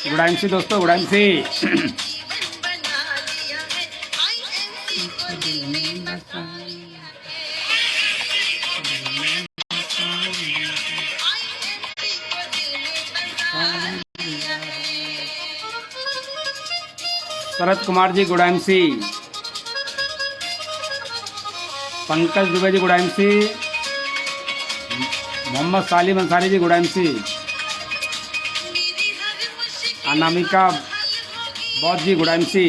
गुडाइमसी दोस्तों, गुडाइमसी। शरद कुमार जी गुडाइमसी, पंकज दुबे जी गुडाइमसी, मोहम्मद सालिम अंसारी जी गुडाइमसी, अनामिका बौद्ध जी गुडाइमसी,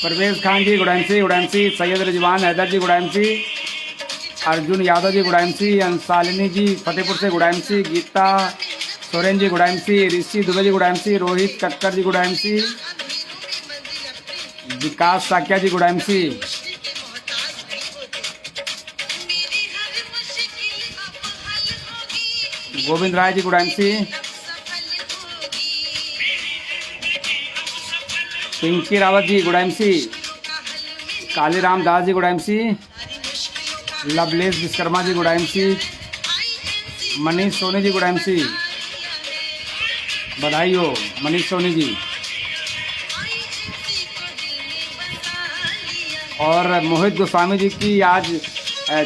परवेज खान जी गुडाइमसी गुडाइमसी, सैयद रिजवान हैदर जी गुडाइमसी, अर्जुन यादव जी गुडाइमसी, अंसालिनी जी फतेहपुर से गुडाइमसी, गीता सोरेन जी गुडाइमसी, ऋषि दुबे जी गुडाइमसी, रोहित कक्कर जी गुडाइमसी, विकास साकिया जी गुडाइमसी, गोविंद राय जी गुडाइमसी, पिंकी रावत जी गुडाइमसी, कालीराम दास जी गुडाइमसी, लवलेश विश्वकर्मा जी गुडाइमसी, मनीष सोनी जी गुडाइमसी, बधाई हो मनीष सोनी जी। और मोहित गोस्वामी जी की आज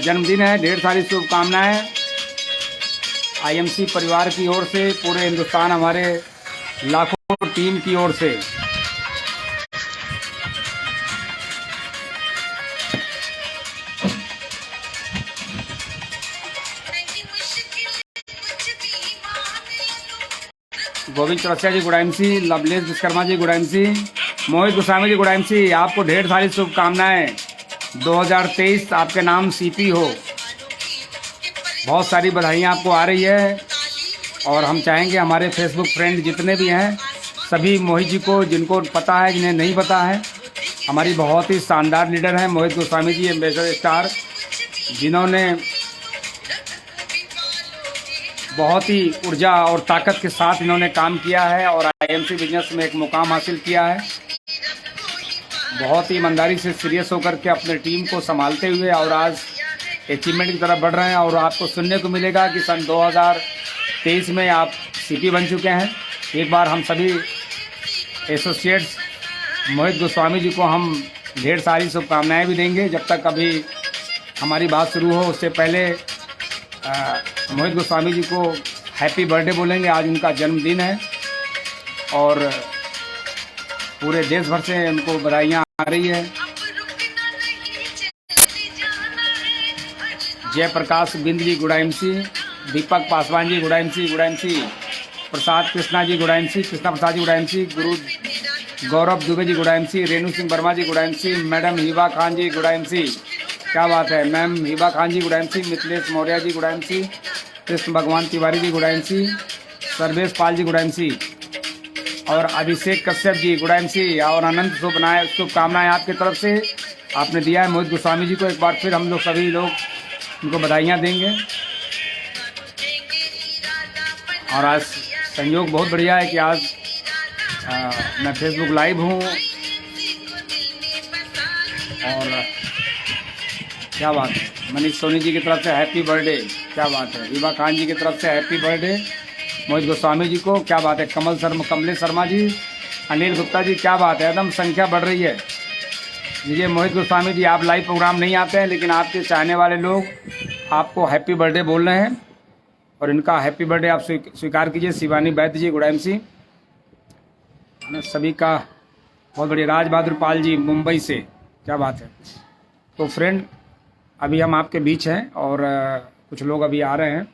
जन्मदिन है, ढेर सारी शुभकामनाएं आईएमसी परिवार की ओर से, पूरे हिंदुस्तान हमारे लाखों टीम की ओर से। गोविंद चौरसिया जी गुडाइमसी, लवलेश विश्वकर्मा जी गुडाइमसी, मोहित गोस्वामी जी गुडाइमसी, आपको ढेर सारी शुभकामनाएं। 2023 आपके नाम सीपी हो, बहुत सारी बधाइयाँ आपको आ रही है। और हम चाहेंगे हमारे फेसबुक फ्रेंड जितने भी हैं सभी मोहित जी को, जिनको पता है जिन्हें नहीं पता है, हमारी बहुत ही शानदार लीडर हैं मोहित गोस्वामी जी, एम्बेसडर स्टार, जिन्होंने बहुत ही ऊर्जा और ताकत के साथ इन्होंने काम किया है और आईएमसी बिजनेस में एक मुकाम हासिल किया है। बहुत ही ईमानदारी से सीरियस होकर के अपने टीम को संभालते हुए और आज अचीवमेंट की तरफ बढ़ रहे हैं। और आपको सुनने को मिलेगा कि सन 2023 में आप सीपी बन चुके हैं। एक बार हम सभी एसोसिएट्स मोहित गोस्वामी जी को हम ढेर सारी शुभकामनाएँ भी देंगे। जब तक अभी हमारी बात शुरू हो उससे पहले मोहित गोस्वामी जी को हैप्पी बर्थडे बोलेंगे। आज उनका जन्मदिन है और पूरे देश भर से उनको बधाइयाँ आ रही है। जयप्रकाश बिंद जी गुडाइमसी, दीपक पासवान जी गुडाइमसी गुडाइमसी, प्रसाद कृष्णा जी गुडाइमसी, कृष्णा प्रसाद जी गुडाइमसी, गुरु गौरव दुबे जी गुडाइमसी, रेणु सिंह वर्मा जी गुडाइमसी, मैडम हिबा खान जी गुडाइमसी, क्या बात है मैम हिबा खान जी गुडाइमसी, मिथिलेश मौर्य जी गुडाइमसी, कृष्ण भगवान तिवारी जी गुडाइमसी, सर्वेश पाल जी गुडाइमसी और अभिषेक कश्यप जी गुडाइमसी। और अनंत शुभकामनाएं आपकी तरफ से आपने दिया है मोहित गोस्वामी जी को। एक बार फिर हम लोग सभी लोग उनको बधाइयाँ देंगे। और आज संयोग बहुत बढ़िया है कि आज मैं फेसबुक लाइव हूँ और क्या बात है, मनीष सोनी जी की तरफ से हैप्पी बर्थडे, क्या बात है, हिबा खान जी की तरफ से हैप्पी बर्थडे मोहित गोस्वामी जी को, क्या बात है, कमलेश शर्मा जी, अनिल गुप्ता जी, क्या बात है, एकदम संख्या बढ़ रही है। जी मोहित गोस्वामी जी, आप लाइव प्रोग्राम नहीं आते हैं लेकिन आपके चाहने वाले लोग आपको हैप्पी बर्थडे बोल रहे हैं और इनका हैप्पी बर्थडे आप स्वीकार कीजिए। शिवानी वैद्य जी गुडाइमसी, सभी का बहुत बढ़िया। राज बहादुर पाल जी मुंबई से, क्या बात है। तो फ्रेंड अभी हम आपके बीच हैं और कुछ लोग अभी आ रहे हैं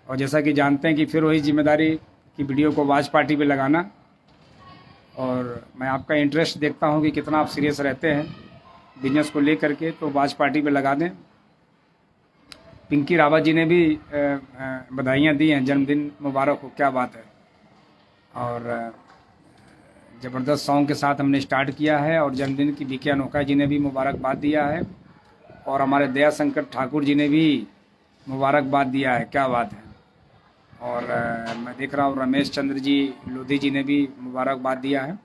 और जैसा कि जानते हैं कि फिर वही जिम्मेदारी की वीडियो को वाच पार्टी पे लगाना। और मैं आपका इंटरेस्ट देखता हूं कि कितना आप सीरियस रहते हैं बिजनेस को लेकर के, तो वाच पार्टी पे लगा दें। पिंकी रावत जी ने भी बधाइयाँ दी हैं, जन्मदिन मुबारक हो, क्या बात है। और ज़बरदस्त सॉन्ग के साथ हमने स्टार्ट किया है और जन्मदिन की बीके अनोखा जी ने भी मुबारकबाद दिया है और हमारे दया शंकर ठाकुर जी ने भी मुबारकबाद दिया है, क्या बात है। और मैं देख रहा हूँ रमेश चंद्र जी लोधी जी ने भी मुबारकबाद दिया है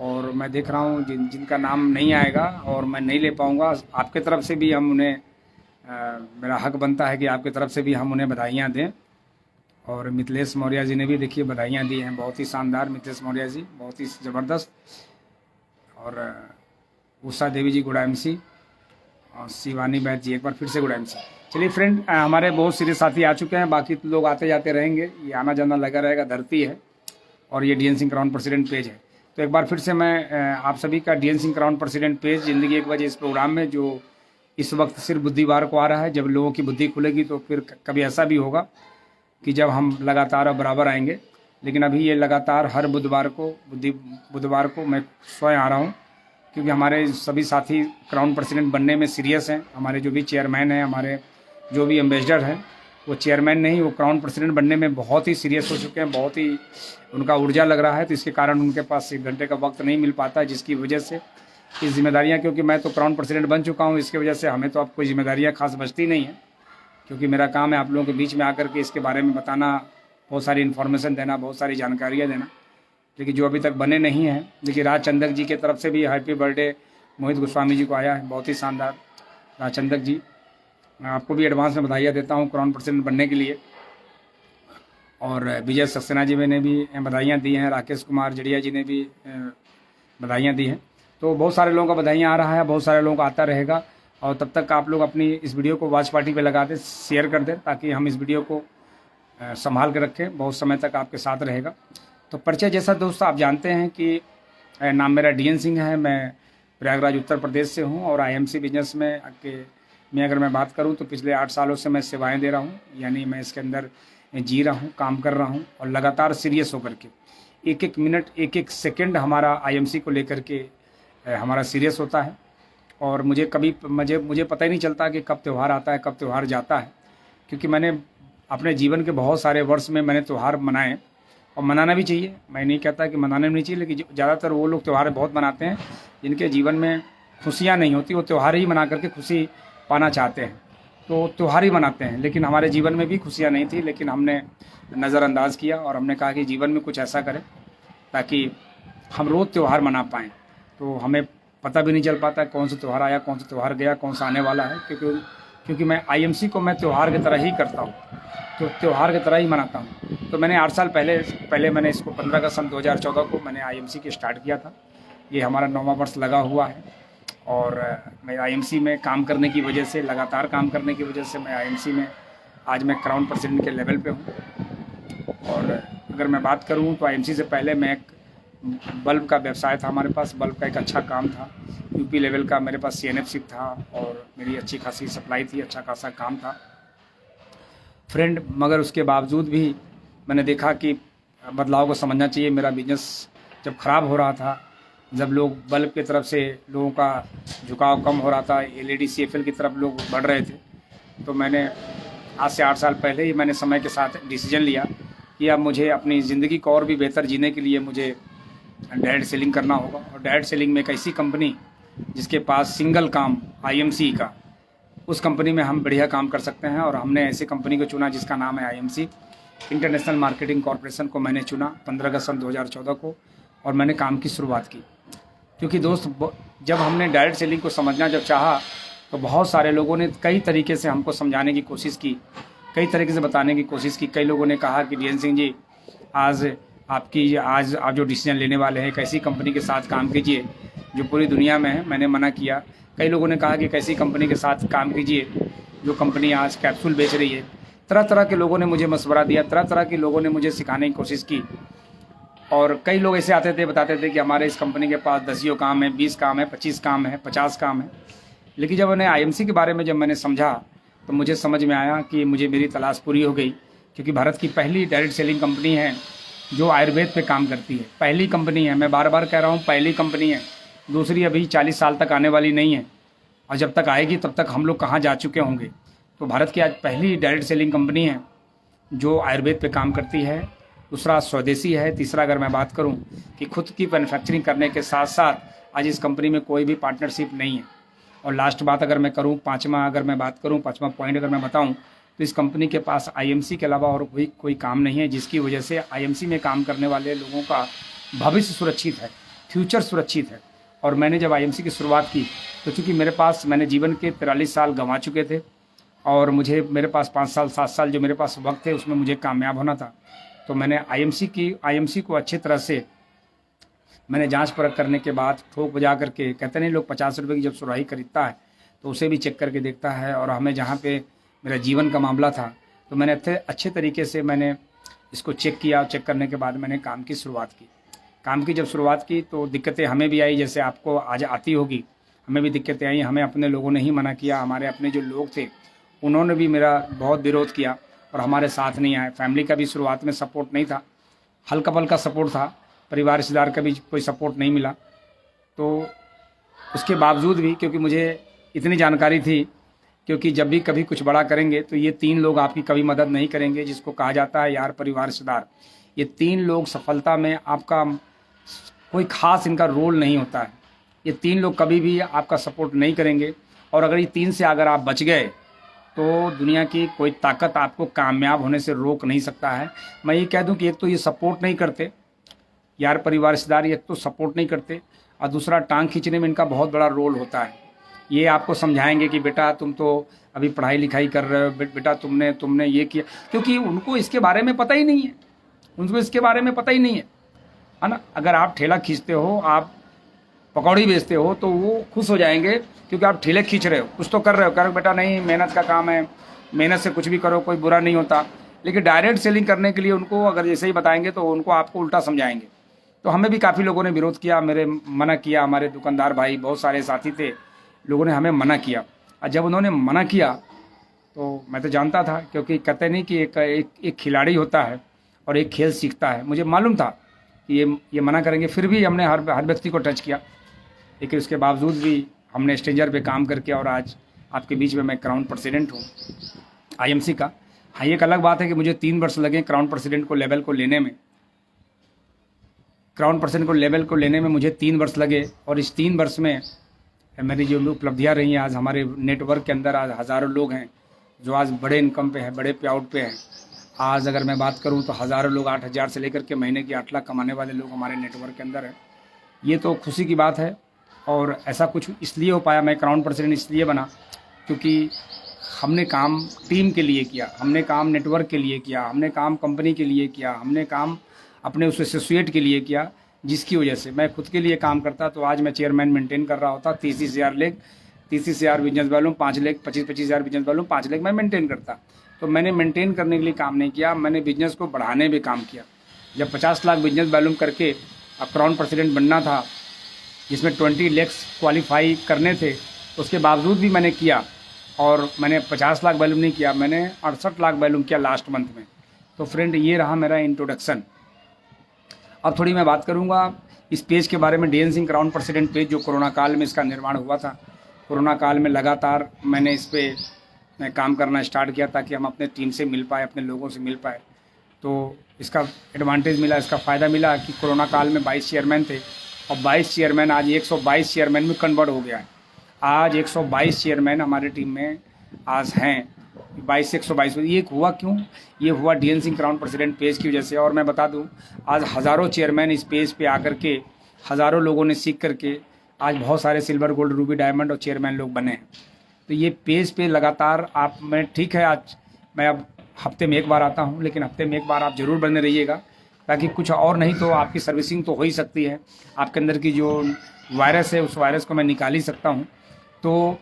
और मैं देख रहा हूँ जिनका नाम नहीं आएगा और मैं नहीं ले पाऊँगा, आपके तरफ से भी हम उन्हें मेरा हक बनता है कि आपकी तरफ से भी हम उन्हें बधाइयाँ दें। और मिथिलेश मौर्य जी ने भी देखिए बधाइयाँ दी हैं, बहुत ही शानदार मिथिलेश मौर्य जी, बहुत ही ज़बरदस्त। और उषा देवी जी गुड़ा MC और शिवानी बैद जी एक बार फिर से गुड़ा MC। चलिए फ्रेंड, हमारे बहुत सीरियस साथी आ चुके हैं, बाकी तो लोग आते जाते रहेंगे, ये आना जाना लगा रहेगा, धरती है और ये DN Singh crown president page है। तो एक बार फिर से मैं आप सभी का DN Singh crown president page ज़िंदगी एक वजह इस प्रोग्राम में, जो इस वक्त सिर्फ बुधवार को आ रहा है, जब लोगों की बुद्धि खुलेगी तो फिर कभी ऐसा भी होगा कि जब हम लगातार और बराबर आएंगे, लेकिन अभी ये लगातार हर बुधवार को मैं स्वयं आ रहा हूँ, क्योंकि हमारे सभी साथी क्राउन प्रेसिडेंट बनने में सीरियस हैं। हमारे जो भी चेयरमैन हैं, हमारे जो भी एम्बेसडर हैं, वो चेयरमैन नहीं, वो क्राउन प्रेसिडेंट बनने में बहुत ही सीरियस हो चुके हैं, बहुत ही उनका ऊर्जा लग रहा है। तो इसके कारण उनके पास 1 घंटे का वक्त नहीं मिल पाता, जिसकी वजह से इस जिम्मेदारियाँ, क्योंकि मैं तो क्राउन प्रेसिडेंट बन चुका हूँ, इसकी वजह से हमें तो अब कोई जिम्मेदारियाँ खास बचती नहीं है, क्योंकि मेरा काम है आप लोगों के बीच में आकर के इसके बारे में बताना, बहुत सारी इन्फॉर्मेशन देना, बहुत सारी जानकारियाँ देना। लेकिन जो अभी तक बने नहीं हैं, देखिए राज चंदक जी के तरफ से भी हैप्पी बर्थडे मोहित गोस्वामी जी को आया है, बहुत ही शानदार। राज चंदक जी, मैं आपको भी एडवांस में बधाइयाँ देता हूँ क्राउन प्रेसिडेंट बनने के लिए। और विजय सक्सेना जी ने भी बधाइयाँ दी हैं, राकेश कुमार जड़िया जी ने भी बधाइयाँ दी हैं। तो बहुत सारे लोगों का बधाइयाँ आ रहा है, बहुत सारे लोगों का आता रहेगा। और तब तक आप लोग अपनी इस वीडियो को वॉच पार्टी पे लगा दें, शेयर कर दें, ताकि हम इस वीडियो को संभाल के रखें, बहुत समय तक आपके साथ रहेगा। तो परिचय जैसा दोस्तों आप जानते हैं कि नाम मेरा DN सिंह है, मैं प्रयागराज उत्तर प्रदेश से हूं, और IMC बिजनेस में अगर मैं बात करूं तो पिछले 8 सालों से मैं सेवाएं दे रहा हूं, यानी मैं इसके अंदर जी रहा हूं, काम कर रहा हूं, और लगातार सीरियस होकर के 1-1 मिनट 1-1 सेकेंड हमारा IMC को लेकर के हमारा सीरियस होता है। और मुझे पता ही नहीं चलता कि कब त्यौहार आता है, कब त्यौहार जाता है, क्योंकि मैंने अपने जीवन के बहुत सारे वर्ष में मैंने त्यौहार मनाए, और मनाना भी चाहिए, मैं नहीं कहता कि मनाने नहीं चाहिए, लेकिन ज़्यादातर वो लोग त्यौहार बहुत मनाते हैं जिनके जीवन में खुशियाँ नहीं होती, वो त्यौहार ही मना करके खुशी पाना चाहते हैं, तो त्यौहार ही मनाते हैं। लेकिन हमारे जीवन में भी खुशियाँ नहीं थी, लेकिन हमने नज़रअंदाज किया और हमने कहा कि जीवन में कुछ ऐसा करें ताकि हम रोज़ त्यौहार मना पाएँ। तो हमें पता भी नहीं चल पाता कौन सा त्यौहार आया, कौन सा त्यौहार गया, कौन सा आने वाला है, क्योंकि मैं IMC को मैं त्यौहार की तरह ही करता हूँ, तो त्यौहार की तरह ही मनाता हूँ। तो मैंने 8 साल पहले मैंने इसको 15 अगस्त 2014 को मैंने IMC की स्टार्ट किया था। ये हमारा 9वां वर्ष लगा हुआ है, और मैं IMC में काम करने की वजह से, लगातार काम करने की वजह से मैं IMC में आज मैं क्राउन प्रेसिडेंट के लेवल पे हूँ। और अगर मैं बात करूँ तो IMC से पहले मैं एक बल्ब का व्यवसाय था हमारे पास, बल्ब का एक अच्छा काम था, UP लेवल का मेरे पास CNF था, और मेरी अच्छी खासी सप्लाई थी, अच्छा खासा काम था फ्रेंड। मगर उसके बावजूद भी मैंने देखा कि बदलाव को समझना चाहिए। मेरा बिजनेस जब ख़राब हो रहा था, जब लोग बल्ब की तरफ से लोगों का झुकाव कम हो रहा था, LED CFL की तरफ लोग बढ़ रहे थे, तो मैंने आज से 8 साल पहले ही मैंने समय के साथ डिसीजन लिया कि अब मुझे अपनी ज़िंदगी को और भी बेहतर जीने के लिए मुझे डायरेक्ट सेलिंग करना होगा। और डायरेक्ट सेलिंग में एक ऐसी कंपनी जिसके पास सिंगल काम IMC का, उस कंपनी में हम बढ़िया काम कर सकते हैं। और हमने ऐसी कंपनी को चुना जिसका नाम है IMC इंटरनेशनल मार्केटिंग कॉरपोरेशन को मैंने चुना 15 अगस्त 2014 को, और मैंने काम की शुरुआत की। क्योंकि दोस्त, जब हमने डायरेक्ट सेलिंग को समझना जब चाहा, तो बहुत सारे लोगों ने कई तरीके से हमको समझाने की कोशिश की, कई तरीके से बताने की कोशिश की। कई लोगों ने कहा कि DN सिंह जी, आज आप जो डिसीजन लेने वाले हैं, एक ऐसी कंपनी के साथ काम कीजिए जो पूरी दुनिया में है। मैंने मना किया। कई लोगों ने कहा कि एक ऐसी कंपनी के साथ काम कीजिए जो कंपनी आज कैप्सूल बेच रही है। तरह तरह के लोगों ने मुझे मशवरा दिया, तरह तरह के लोगों ने मुझे सिखाने की कोशिश की। और कई लोग ऐसे आते थे, बताते थे कि हमारे इस कंपनी के पास 10 काम है, 20 काम है, 25 काम है, 50 काम है। लेकिन जब उन्हें IMC के बारे में जब मैंने समझा, तो मुझे समझ में आया कि मुझे मेरी तलाश पूरी हो गई, क्योंकि भारत की पहली डायरेक्ट सेलिंग कंपनी है जो आयुर्वेद पे काम करती है। पहली कंपनी है, मैं बार बार कह रहा हूँ, पहली कंपनी है। दूसरी अभी 40 साल तक आने वाली नहीं है, और जब तक आएगी तब तक हम लोग कहाँ जा चुके होंगे। तो भारत की आज पहली डायरेक्ट सेलिंग कंपनी है जो आयुर्वेद पे काम करती है। दूसरा स्वदेशी है। तीसरा अगर मैं बात करूं कि खुद की मैन्युफैक्चरिंग करने के साथ साथ आज इस कंपनी में कोई भी पार्टनरशिप नहीं है। और लास्ट बात अगर मैं करूं, पाँचवा पॉइंट अगर मैं बताऊं, तो इस कंपनी के पास IMC के अलावा और कोई काम नहीं है, जिसकी वजह से IMC में काम करने वाले लोगों का भविष्य सुरक्षित है। फ्यूचर सुरक्षित है। और मैंने जब आईएमसी की शुरुआत की तो चूँकि मैंने जीवन के 43 साल गंवा चुके थे और मेरे पास 5 साल 7 साल जो मेरे पास वक्त है उसमें मुझे कामयाब होना था। तो मैंने आईएमसी को अच्छी तरह से मैंने जांच परख करने के बाद ठोक बजा करके, कहते नहीं लोग 50 रुपये की जब सुराही खरीदता है तो उसे भी चेक करके देखता है, और हमें जहाँ पे मेरा जीवन का मामला था तो मैंने अच्छे तरीके से मैंने इसको चेक किया। चेक करने के बाद मैंने काम की शुरुआत की। काम की जब शुरुआत की तो दिक्कतें हमें भी आई, जैसे आपको आज आती होगी, हमें भी दिक्कतें आई। हमें अपने लोगों ने ही मना किया, हमारे अपने जो लोग थे उन्होंने भी मेरा बहुत विरोध किया और हमारे साथ नहीं आए। फैमिली का भी शुरुआत में सपोर्ट नहीं था, हल्का फल्का सपोर्ट था, परिवार रिश्तेदार का भी कोई सपोर्ट नहीं मिला। तो उसके बावजूद भी, क्योंकि मुझे इतनी जानकारी थी, क्योंकि जब भी कभी कुछ बड़ा करेंगे तो ये 3 लोग आपकी कभी मदद नहीं करेंगे, जिसको कहा जाता है यार, परिवार, रिश्तेदार। ये 3 लोग सफलता में आपका कोई खास इनका रोल नहीं होता है। ये 3 लोग कभी भी आपका सपोर्ट नहीं करेंगे, और अगर ये 3 से अगर आप बच गए तो दुनिया की कोई ताकत आपको कामयाब होने से रोक नहीं सकता है। मैं ये कह दूं कि एक तो ये सपोर्ट नहीं करते, यार परिवार रिश्तेदार, एक तो सपोर्ट नहीं करते, और दूसरा टांग खींचने में इनका बहुत बड़ा रोल होता है। ये आपको समझाएंगे कि बेटा तुम तो अभी पढ़ाई लिखाई कर रहे हो, बेटा तुमने ये किया, क्योंकि उनको इसके बारे में पता ही नहीं है, उनको इसके बारे में पता ही नहीं है ना। अगर आप ठेला खींचते हो, आप पकौड़ी बेचते हो, तो वो खुश हो जाएंगे क्योंकि आप ठेले खींच रहे हो, कुछ तो कर रहे हो। करो बेटा, नहीं, मेहनत का काम है, मेहनत से कुछ भी करो, कोई बुरा नहीं होता। लेकिन डायरेक्ट सेलिंग करने के लिए उनको अगर जैसे ही बताएंगे तो उनको आपको उल्टा समझाएंगे। तो हमें भी काफ़ी लोगों ने विरोध किया, मेरे मना किया, हमारे दुकानदार भाई, बहुत सारे साथी थे, लोगों ने हमें मना किया। और जब उन्होंने मना किया तो मैं तो जानता था, क्योंकि कहते नहीं कि एक खिलाड़ी होता है और एक खेल सीखता है। मुझे मालूम था कि ये मना करेंगे, फिर भी हमने हर व्यक्ति को टच किया। लेकिन उसके बावजूद भी हमने स्टेंजर पे काम करके, और आज आपके बीच में मैं क्राउन प्रेसिडेंट हूँ आईएमसी का। हाँ, एक अलग बात है कि मुझे 3 वर्ष लगे क्राउन प्रेसिडेंट को लेवल को लेने में। क्राउन प्रेसिडेंट को लेवल को लेने में मुझे 3 वर्ष लगे, और इस 3 वर्ष में मेरी जो उपलब्धियाँ रही हैं, आज हमारे नेटवर्क के अंदर आज हज़ारों लोग हैं जो आज बड़े इनकम पे हैं, बड़े पे आउट पे हैं। आज अगर मैं बात करूं तो हज़ारों लोग 8,000 से लेकर के महीने की 8 लाख कमाने वाले लोग हमारे नेटवर्क के अंदर हैं। ये तो खुशी की बात है, और ऐसा कुछ इसलिए हो पाया, मैं क्राउन प्रेसिडेंट इसलिए बना क्योंकि हमने काम टीम के लिए किया, हमने काम नेटवर्क के लिए किया, हमने काम कंपनी के लिए किया, हमने काम अपने उस एसोसिएट के लिए किया, जिसकी वजह से मैं खुद के लिए काम करता तो आज मैं चेयरमैन मेंटेन कर रहा होता। 30,000 leg, 30,000 business volume 5 leg, 25,000 business volume 5 leg मैं मेंटेन करता। तो मैंने मेंटेन करने के लिए काम नहीं किया, मैंने बिजनेस को बढ़ाने में काम किया। जब 50 लाख बिजनेस वॉल्यूम करके अब क्राउन प्रेसिडेंट बनना था, जिसमें 20 लैक्स क्वालिफाई करने थे, उसके बावजूद भी मैंने किया, और मैंने 50 लाख वॉल्यूम नहीं किया, मैंने 68 लाख वॉल्यूम किया लास्ट मंथ में। तो फ्रेंड, ये रहा मेरा इंट्रोडक्शन। अब थोड़ी मैं बात करूंगा इस पेज के बारे में, DN Singh crown president page, जो कोरोना काल में इसका निर्माण हुआ था। कोरोना काल में लगातार मैंने इस पर काम करना स्टार्ट किया ताकि हम अपने टीम से मिल पाए, अपने लोगों से मिल पाए। तो इसका एडवांटेज मिला, इसका फ़ायदा मिला कि कोरोना काल में 22 चेयरमैन थे, और 22 चेयरमैन आज 122 चेयरमैन में कन्वर्ट हो गया है। आज 122 चेयरमैन हमारी टीम में आज हैं। 22 से 122 ये हुआ क्यों? ये हुआ DN Singh crown president page की वजह से। और मैं बता दूं, आज हज़ारों चेयरमैन इस पेज पे आकर के, हज़ारों लोगों ने सीख करके आज बहुत सारे सिल्वर, गोल्ड, रूबी, डायमंड और चेयरमैन लोग बने हैं। तो ये पेज पे लगातार मैं ठीक है, आज मैं अब हफ्ते में 1 बार आता हूँ, लेकिन हफ्ते में 1 बार आप ज़रूर बने रहिएगा, ताकि कुछ और नहीं तो आपकी सर्विसिंग तो हो ही सकती है। आपके अंदर की जो वायरस है, उस वायरस को मैं निकाल ही सकता हूँ। तो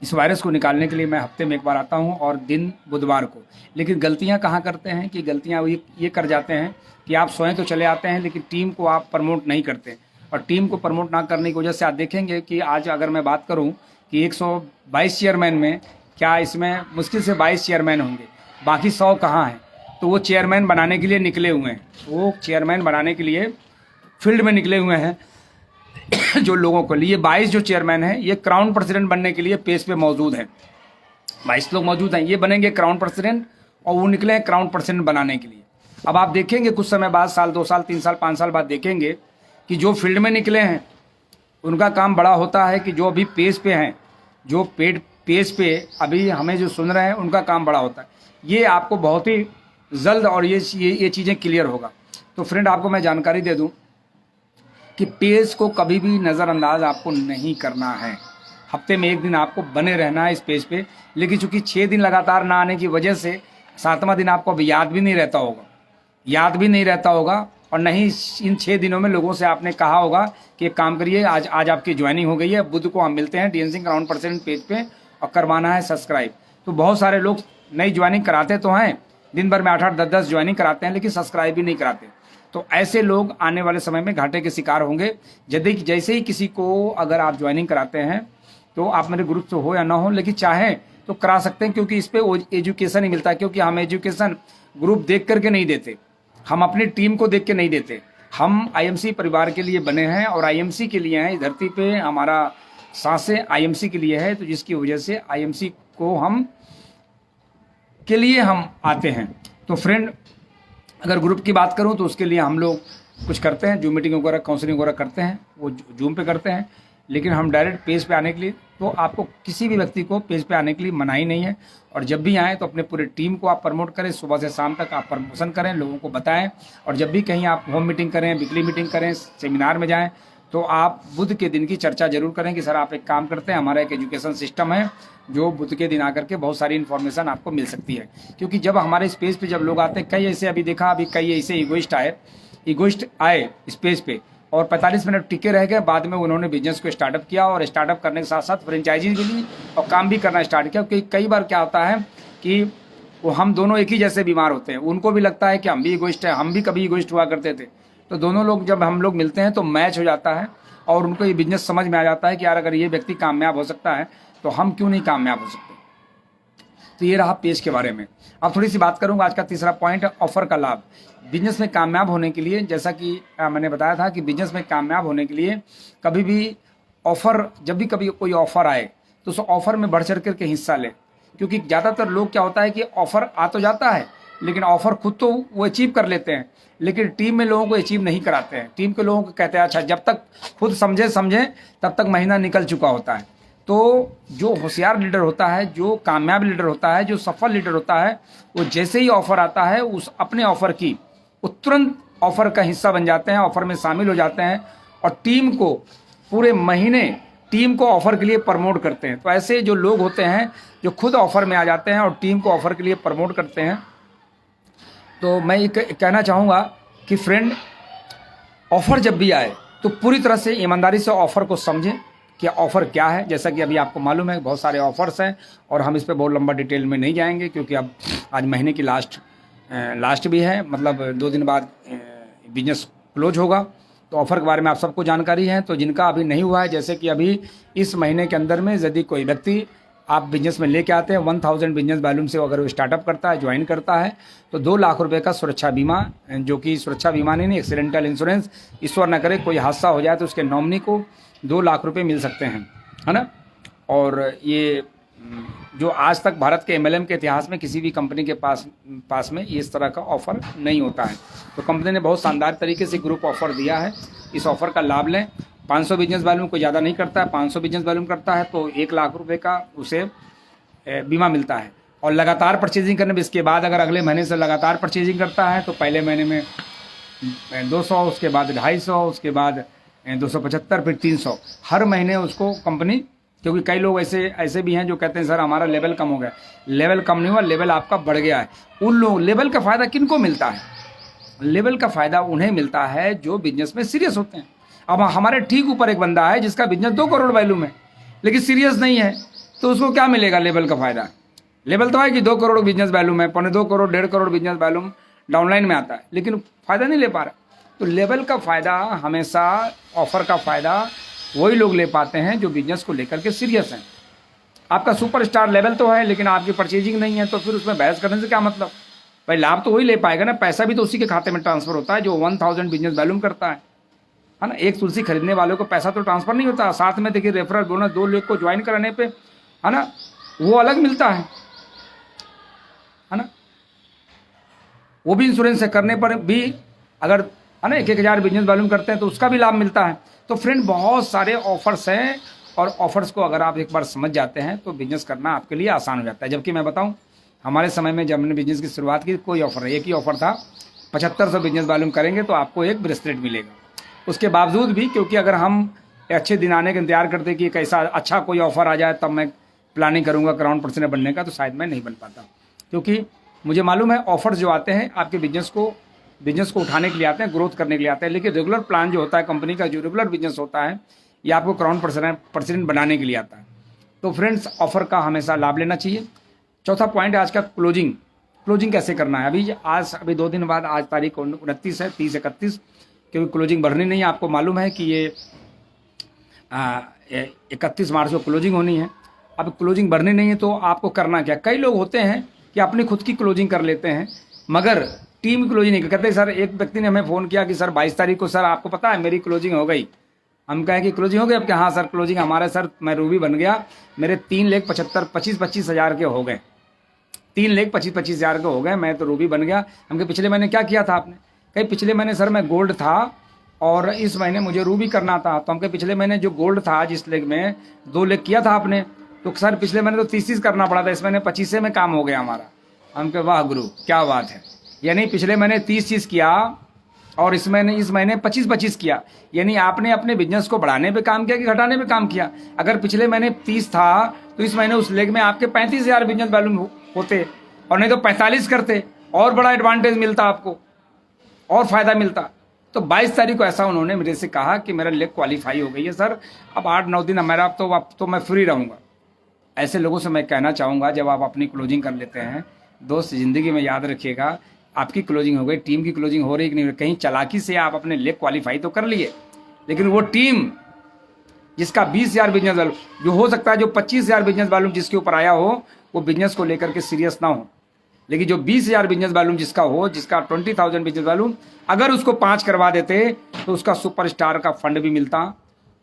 इस वायरस को निकालने के लिए मैं हफ्ते में 1 बार आता हूं, और दिन बुधवार को। लेकिन गलतियां कहां करते हैं कि गलतियां ये कर जाते हैं कि आप स्वयं तो चले आते हैं, लेकिन टीम को आप प्रमोट नहीं करते। और टीम को प्रमोट ना करने की वजह से आप देखेंगे कि आज अगर मैं बात करूं कि 122 चेयरमैन में, क्या इसमें मुश्किल से 22 चेयरमैन होंगे, बाकी 100 कहाँ हैं? तो वो चेयरमैन बनाने के लिए निकले हुए हैं, वो चेयरमैन बनाने के लिए फील्ड में निकले हुए हैं। जो लोगों को लिए 22 जो चेयरमैन हैं, ये क्राउन प्रेसिडेंट बनने के लिए पेज पे मौजूद हैं। 22 लोग मौजूद हैं, ये बनेंगे क्राउन प्रेसिडेंट, और वो निकले हैं क्राउन प्रेसिडेंट बनाने के लिए। अब आप देखेंगे कुछ समय बाद, साल, 2 साल, 3 साल, 5 साल बाद देखेंगे कि जो फील्ड में निकले हैं उनका काम बड़ा होता है कि जो अभी पेज पे हैं, जो पेज पे अभी हमें जो सुन रहे हैं, उनका काम बड़ा होता है। ये आपको बहुत ही जल्द और ये चीज़ें क्लियर होगा। तो फ्रेंड, आपको मैं जानकारी दे दूँ कि पेज को कभी भी नज़रअंदाज आपको नहीं करना है। हफ्ते में 1 दिन आपको बने रहना है इस पेज पे, लेकिन चूंकि 6 दिन लगातार ना आने की वजह से 7वां दिन आपको अब याद भी नहीं रहता होगा और नहीं इन 6 दिनों में लोगों से आपने कहा होगा कि एक काम करिए, आज आपकी ज्वाइनिंग हो गई है, बुध को हम मिलते हैं DN Singh ground percent page पे और करवाना है सब्सक्राइब। तो बहुत सारे लोग नई ज्वाइनिंग कराते तो हैं, दिन भर में 8-8 10-10 ज्वाइनिंग कराते हैं, लेकिन सब्सक्राइब भी नहीं कराते। तो ऐसे लोग आने वाले समय में घाटे के शिकार होंगे। यदि जैसे ही किसी को अगर आप ज्वाइनिंग कराते हैं तो आप मेरे ग्रुप से हो या ना हो, लेकिन चाहें तो करा सकते हैं, क्योंकि इस पर एजुकेशन ही मिलता है। क्योंकि हम एजुकेशन ग्रुप देख करके नहीं देते, हम अपनी टीम को देख के नहीं देते। हम IMC परिवार के लिए बने हैं और IMC के लिए हैं। इस धरती पे हमारा सांसें IMC के लिए है, तो जिसकी वजह से IMC को हम के लिए हम आते हैं। तो फ्रेंड, अगर ग्रुप की बात करूं तो उसके लिए हम लोग कुछ करते हैं, जूम मीटिंग वगैरह काउंसलिंग वगैरह करते हैं, वो जूम पे करते हैं। लेकिन हम डायरेक्ट पेज पे आने के लिए, तो आपको किसी भी व्यक्ति को पेज पे आने के लिए मनाही नहीं है। और जब भी आएँ तो अपने पूरे टीम को आप प्रमोट करें, सुबह से शाम तक आप प्रमोशन करें, लोगों को बताएं। और जब भी कहीं आप होम मीटिंग करें, वीकली मीटिंग करें, सेमिनार में जाएं, तो आप बुध के दिन की चर्चा जरूर करें कि सर आप एक काम करते हैं, हमारा एक एजुकेशन सिस्टम है जो बुध के दिन आकर के बहुत सारी इन्फॉर्मेशन आपको मिल सकती है। क्योंकि जब हमारे स्पेस पे जब लोग आते हैं, कई ऐसे अभी देखा, अभी कई ऐसे ईगोइस्ट आए स्पेस पे और 45 मिनट टिके रह गए, बाद में उन्होंने बिजनेस को स्टार्टअप किया और स्टार्टअप करने के साथ साथ फ्रेंचाइजी के लिए और काम भी करना स्टार्ट किया। क्योंकि कई बार क्या होता है कि वो हम दोनों एक ही जैसे बीमार होते हैं, उनको भी लगता है कि हम भी ईगोइस्ट हैं, हम भी कभी ईगोइस्ट हुआ करते थे। तो दोनों लोग जब हम लोग मिलते हैं तो मैच हो जाता है और उनको ये बिजनेस समझ में आ जाता है कि यार अगर ये व्यक्ति कामयाब हो सकता है तो हम क्यों नहीं कामयाब हो सकते। तो ये रहा पेज के बारे में। अब थोड़ी सी बात करूंगा, आज का तीसरा पॉइंट है ऑफर का लाभ। बिजनेस में कामयाब होने के लिए, जैसा कि मैंने बताया था कि बिजनेस में कामयाब होने के लिए कभी भी ऑफर, जब भी कभी कोई ऑफर आए तो उस ऑफर में बढ़ चढ़ करके हिस्सा ले। क्योंकि ज़्यादातर लोग क्या होता है कि ऑफर आ तो जाता है, लेकिन ऑफर खुद तो वो अचीव कर लेते हैं, लेकिन टीम में लोगों को अचीव नहीं कराते हैं। टीम के लोगों को कहते हैं अच्छा, जब तक खुद समझे तब तक महीना निकल चुका होता है। तो जो होशियार लीडर होता है, जो कामयाब लीडर होता है, जो सफल लीडर होता है, वो जैसे ही ऑफर आता है उस अपने ऑफर की वो तुरंत ऑफर का हिस्सा बन जाते हैं, ऑफर में शामिल हो जाते हैं और टीम को पूरे महीने टीम को ऑफर के लिए प्रमोट करते हैं। तो ऐसे जो लोग होते हैं जो खुद ऑफर में आ जाते हैं और टीम को ऑफर के लिए प्रमोट करते हैं, तो मैं ये कहना चाहूँगा कि फ्रेंड, ऑफर जब भी आए तो पूरी तरह से ईमानदारी से ऑफर को समझें कि ऑफ़र क्या है। जैसा कि अभी आपको मालूम है बहुत सारे ऑफ़र्स हैं और हम इस पर बहुत लंबा डिटेल में नहीं जाएंगे, क्योंकि अब आज महीने की लास्ट भी है, मतलब 2 दिन बाद बिजनेस क्लोज होगा। तो ऑफ़र के बारे में आप सबको जानकारी है। तो जिनका अभी नहीं हुआ है, जैसे कि अभी इस महीने के अंदर में यदि कोई व्यक्ति आप बिजनेस में लेके आते हैं 1000 बिजनेस वॉल्यूम से, अगर वो स्टार्टअप करता है, ज्वाइन करता है, तो 2 लाख रुपए का सुरक्षा बीमा, जो कि सुरक्षा बीमा नहीं, एक्सीडेंटल इंश्योरेंस, ईश्वर न करे कोई हादसा हो जाए तो उसके नॉमिनी को 2 लाख रुपए मिल सकते हैं, है ना। और ये जो आज तक भारत के MLM के इतिहास में किसी भी कंपनी के पास में इस तरह का ऑफ़र नहीं होता है। तो कंपनी ने बहुत शानदार तरीके से ग्रुप ऑफ़र दिया है, इस ऑफ़र का लाभ लें। 500 बिजनेस वॉल्यूम कोई ज़्यादा नहीं करता है, 500 बिजनेस वॉल्यूम करता है तो 1 लाख रुपए का उसे बीमा मिलता है। और लगातार परचेजिंग करने में, इसके बाद अगर अगले महीने से लगातार परचेजिंग करता है तो पहले महीने में 200, उसके बाद 250, उसके बाद 275, फिर 300, हर महीने उसको कंपनी, क्योंकि कई लोग ऐसे भी हैं जो कहते हैं सर हमारा लेवल कम हो गया। लेवल कम नहीं हुआ, लेवल आपका बढ़ गया है। उन लोग, लेवल का फ़ायदा किनको मिलता है? लेवल का फ़ायदा उन्हें मिलता है जो बिजनेस में सीरियस होते हैं। अब हमारे ठीक ऊपर एक बंदा है जिसका बिजनेस 2 करोड़ वैल्यूम है लेकिन सीरियस नहीं है, तो उसको क्या मिलेगा लेवल का फ़ायदा? लेवल तो है कि 2 करोड़ बिजनेस वैल्यूम है, 2.25 crore 1.5 crore business volume downline में आता है, लेकिन फ़ायदा नहीं ले पा रहा। तो लेवल का फ़ायदा हमेशा, ऑफ़र का फ़ायदा वही लोग ले पाते हैं जो बिजनेस को लेकर के सीरियस हैं। आपका सुपरस्टार लेवल तो है लेकिन आपकी परचेजिंग नहीं है, तो फिर उसमें बहस करने से क्या मतलब? भाई लाभ तो वही ले पाएगा ना, पैसा भी तो उसी के खाते में ट्रांसफ़र होता है जो 1000 बिजनेस वैल्यूम करता है ना। एक तुलसी खरीदने वालों को पैसा तो ट्रांसफ़र नहीं होता, साथ में देखिए रेफरल बोनस 2 लोग को ज्वाइन कराने पे, है ना, वो अलग मिलता है ना। वो भी इंश्योरेंस करने पर भी अगर, है ना, 1000 बिजनेस वॉल्यूम करते हैं तो उसका भी लाभ मिलता है। तो फ्रेंड, बहुत सारे ऑफर्स हैं और ऑफर्स को अगर आप एक बार समझ जाते हैं तो बिजनेस करना आपके लिए आसान हो जाता है। जबकि मैं बताऊं, हमारे समय में जब हमने बिजनेस की शुरुआत की कोई ऑफर नहीं, एक ही ऑफर था, 7500 बिजनेस वॉल्यूम करेंगे तो आपको एक ब्रेसलेट मिलेगा। उसके बावजूद भी, क्योंकि अगर हम अच्छे दिन आने का इंतजार करते कि एक ऐसा अच्छा कोई ऑफर आ जाए तब मैं प्लानिंग करूँगा क्राउन पर्सन बनने का, तो शायद मैं नहीं बन पाता। क्योंकि मुझे मालूम है ऑफर्स जो आते हैं आपके बिजनेस को उठाने के लिए आते हैं, ग्रोथ करने के लिए आते हैं, लेकिन रेगुलर प्लान जो होता है कंपनी का, जो रेगुलर बिजनेस होता है, ये आपको क्राउन पर्सन बनाने के लिए आता है। तो फ्रेंड्स, ऑफर का हमेशा लाभ लेना चाहिए। चौथा पॉइंट है आज का क्लोजिंग कैसे करना है। अभी 2 दिन बाद, आज तारीख 29 है, 30 31, क्योंकि क्लोजिंग भरनी नहीं है। आपको मालूम है कि ये 31 मार्च को क्लोजिंग होनी है। अब क्लोजिंग भरनी नहीं है तो आपको करना क्या। कई लोग होते हैं कि अपनी खुद की क्लोजिंग कर लेते हैं मगर टीम क्लोजिंग नहीं करते। सर, एक व्यक्ति ने हमें फ़ोन किया कि सर 22 तारीख को सर आपको पता है मेरी क्लोजिंग हो गई। हम कहें कि क्लोजिंग हो गई। अब क्या? हाँ सर क्लोजिंग हमारे, सर मैं रूबी बन गया, मेरे 3,75,25 हज़ार के हो गए, 3,25,25 हज़ार के हो गए, मैं तो रूबी बन गया। हम कहे पिछले महीने क्या किया था आपने? कहीं पिछले महीने सर मैं गोल्ड था और इस महीने मुझे रूबी करना था। तो हम कहे पिछले महीने जो गोल्ड था जिस लेग में 2 लेग किया था आपने, तो सर पिछले महीने तो 30 करना पड़ा था, इस महीने 25 में काम हो गया हमारा। हम कहे वाह गुरु क्या बात है। यानी पिछले महीने 30 चीज़ किया और इस महीने 25 किया। यानी आपने अपने बिजनेस को बढ़ाने पे काम किया कि घटाने पे काम किया। अगर पिछले महीने 30 था तो इस महीने उस लेग में आपके 35,000 बिजनेस वैल्यूम होते, और नहीं तो 45 करते, और बड़ा एडवांटेज मिलता आपको और फायदा मिलता। तो 22 तारीख को ऐसा उन्होंने मेरे से कहा कि मेरा लेग क्वालिफाई हो गई है सर, अब 8-9 दिन मेरा अब तो मैं फ्री रहूँगा। ऐसे लोगों से मैं कहना चाहूँगा, जब आप अपनी क्लोजिंग कर लेते हैं दोस्त, ज़िंदगी में याद रखिएगा, आपकी क्लोजिंग हो गई, टीम की क्लोजिंग हो रही कि नहीं, कहीं चालाकी से आप अपने लेग क्वालिफाई तो कर लिए, लेकिन वो टीम जिसका 20,000 बिजनेस वैल्यू, जो हो सकता है जो 25,000 बिजनेस वैल्यूम जिसके ऊपर आया हो, वो बिजनेस को लेकर के सीरियस ना हो, लेकिन जो 20,000 बिजनेस वैल्यूम जिसका हो, जिसका 20,000 बिजनेस वैल्यूम, अगर उसको 5 करवा देते तो उसका सुपरस्टार का फंड भी मिलता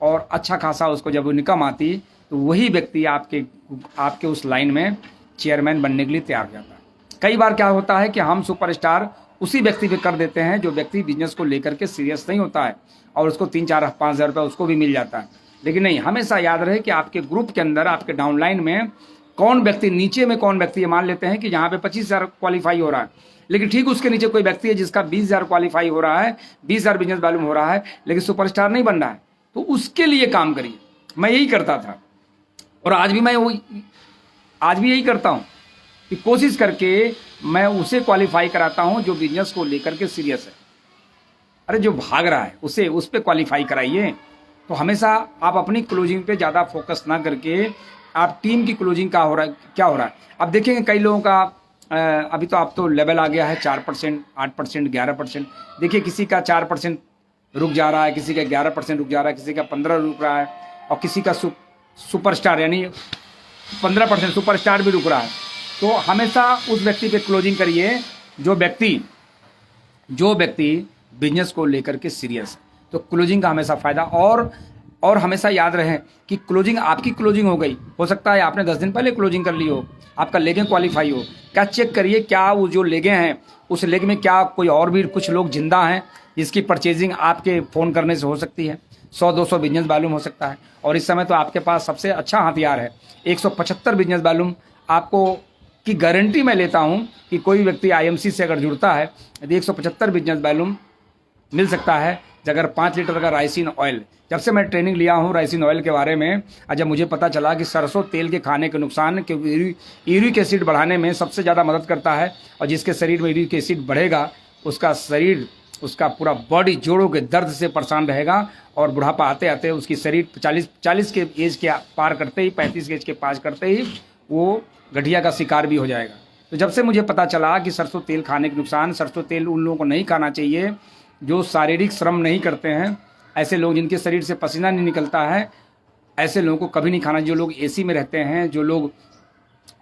और अच्छा खासा उसको जब इनकम आती तो वही व्यक्ति आपके उस लाइन में चेयरमैन बनने के लिए तैयार हो जाता है। कई बार क्या होता है कि हम सुपरस्टार उसी व्यक्ति पे कर देते हैं जो व्यक्ति बिजनेस को लेकर के सीरियस नहीं होता है और उसको 3-4-5 हज़ार रुपये उसको भी मिल जाता है। लेकिन नहीं, हमेशा याद रहे कि आपके ग्रुप के अंदर, आपके डाउनलाइन में कौन व्यक्ति, नीचे में कौन व्यक्ति, ये मान लेते हैं कि जहाँ पे 25,000 क्वालिफाई हो रहा है, लेकिन ठीक उसके नीचे कोई व्यक्ति है जिसका 20,000 क्वालिफाई हो रहा है, 20,000 बिजनेस वैल्यूम हो रहा है, लेकिन सुपरस्टार नहीं बन रहा है, तो उसके लिए काम करिए। मैं यही करता था और आज भी यही करता हूँ कि कोशिश करके मैं उसे क्वालिफाई कराता हूँ जो बिजनेस को लेकर के सीरियस है। अरे जो भाग रहा है उस पर क्वालिफाई कराइए। तो हमेशा आप अपनी क्लोजिंग पे ज़्यादा फोकस ना करके आप टीम की क्लोजिंग क्या हो रहा है। अब देखेंगे कई लोगों का अभी तो आप तो लेवल आ गया है 4%, 8%, 11%। देखिए किसी का 4% रुक जा रहा है, किसी का 11% रुक जा रहा है, किसी का 15 रुक रहा है, और किसी का सुपरस्टार यानी 15% सुपरस्टार भी रुक रहा है। तो हमेशा उस व्यक्ति पे क्लोजिंग करिए जो व्यक्ति बिजनेस को लेकर के सीरियस है। तो क्लोजिंग का हमेशा फायदा। और हमेशा याद रहे कि क्लोजिंग, आपकी क्लोजिंग हो गई, हो सकता है आपने 10 दिन पहले क्लोजिंग कर ली हो, आपका लेगे क्वालिफाई हो, क्या चेक करिए क्या वो जो लेगे हैं उस लेग में क्या कोई और भी कुछ लोग जिंदा हैं जिसकी परचेजिंग आपके फ़ोन करने से हो सकती है। 100-200 बिजनेस वैल्यूम हो सकता है। और इस समय तो आपके पास सबसे अच्छा हथियार है, 175 बिजनेस वैल्यूम आपको की गारंटी मैं लेता हूं कि कोई व्यक्ति IMC से अगर जुड़ता है यदि 175 बिजनेस वैल्यूम मिल सकता है। अगर 5 लीटर का राइसिन ऑयल, जब से मैं ट्रेनिंग लिया हूं राइसिन ऑयल के बारे में, जब मुझे पता चला कि सरसों तेल के खाने के नुकसान, क्योंकि यूरिक एसिड बढ़ाने में सबसे ज़्यादा मदद करता है, और जिसके शरीर में यूरिक एसिड बढ़ेगा उसका शरीर, उसका पूरा बॉडी जोड़ों के दर्द से परेशान रहेगा, और बुढ़ापा आते आते उसकी शरीर 40 के एज के पार करते ही, 35 के एज के पास करते ही वो गठिया का शिकार भी हो जाएगा। तो जब से मुझे पता चला कि सरसों तेल खाने के नुकसान, सरसों तेल उन लोगों को नहीं खाना चाहिए जो शारीरिक श्रम नहीं करते हैं, ऐसे लोग जिनके शरीर से पसीना नहीं निकलता है, ऐसे लोगों को कभी नहीं खाना चाहिए। जो लोग AC में रहते हैं, जो लोग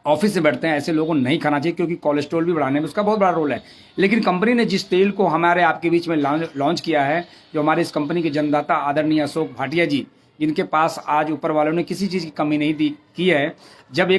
ऑफिस में बैठते हैं, ऐसे लोगों को नहीं खाना चाहिए, क्योंकि कोलेस्ट्रॉल भी बढ़ाने में उसका बहुत बड़ा रोल है। लेकिन कंपनी ने जिस तेल को हमारे आपके बीच में लॉन्च किया है, जो हमारे इस कंपनी के जन्मदाता आदरणीय अशोक भाटिया जी, जिनके पास आज ऊपर वालों ने किसी चीज़ की कमी नहीं की है, जब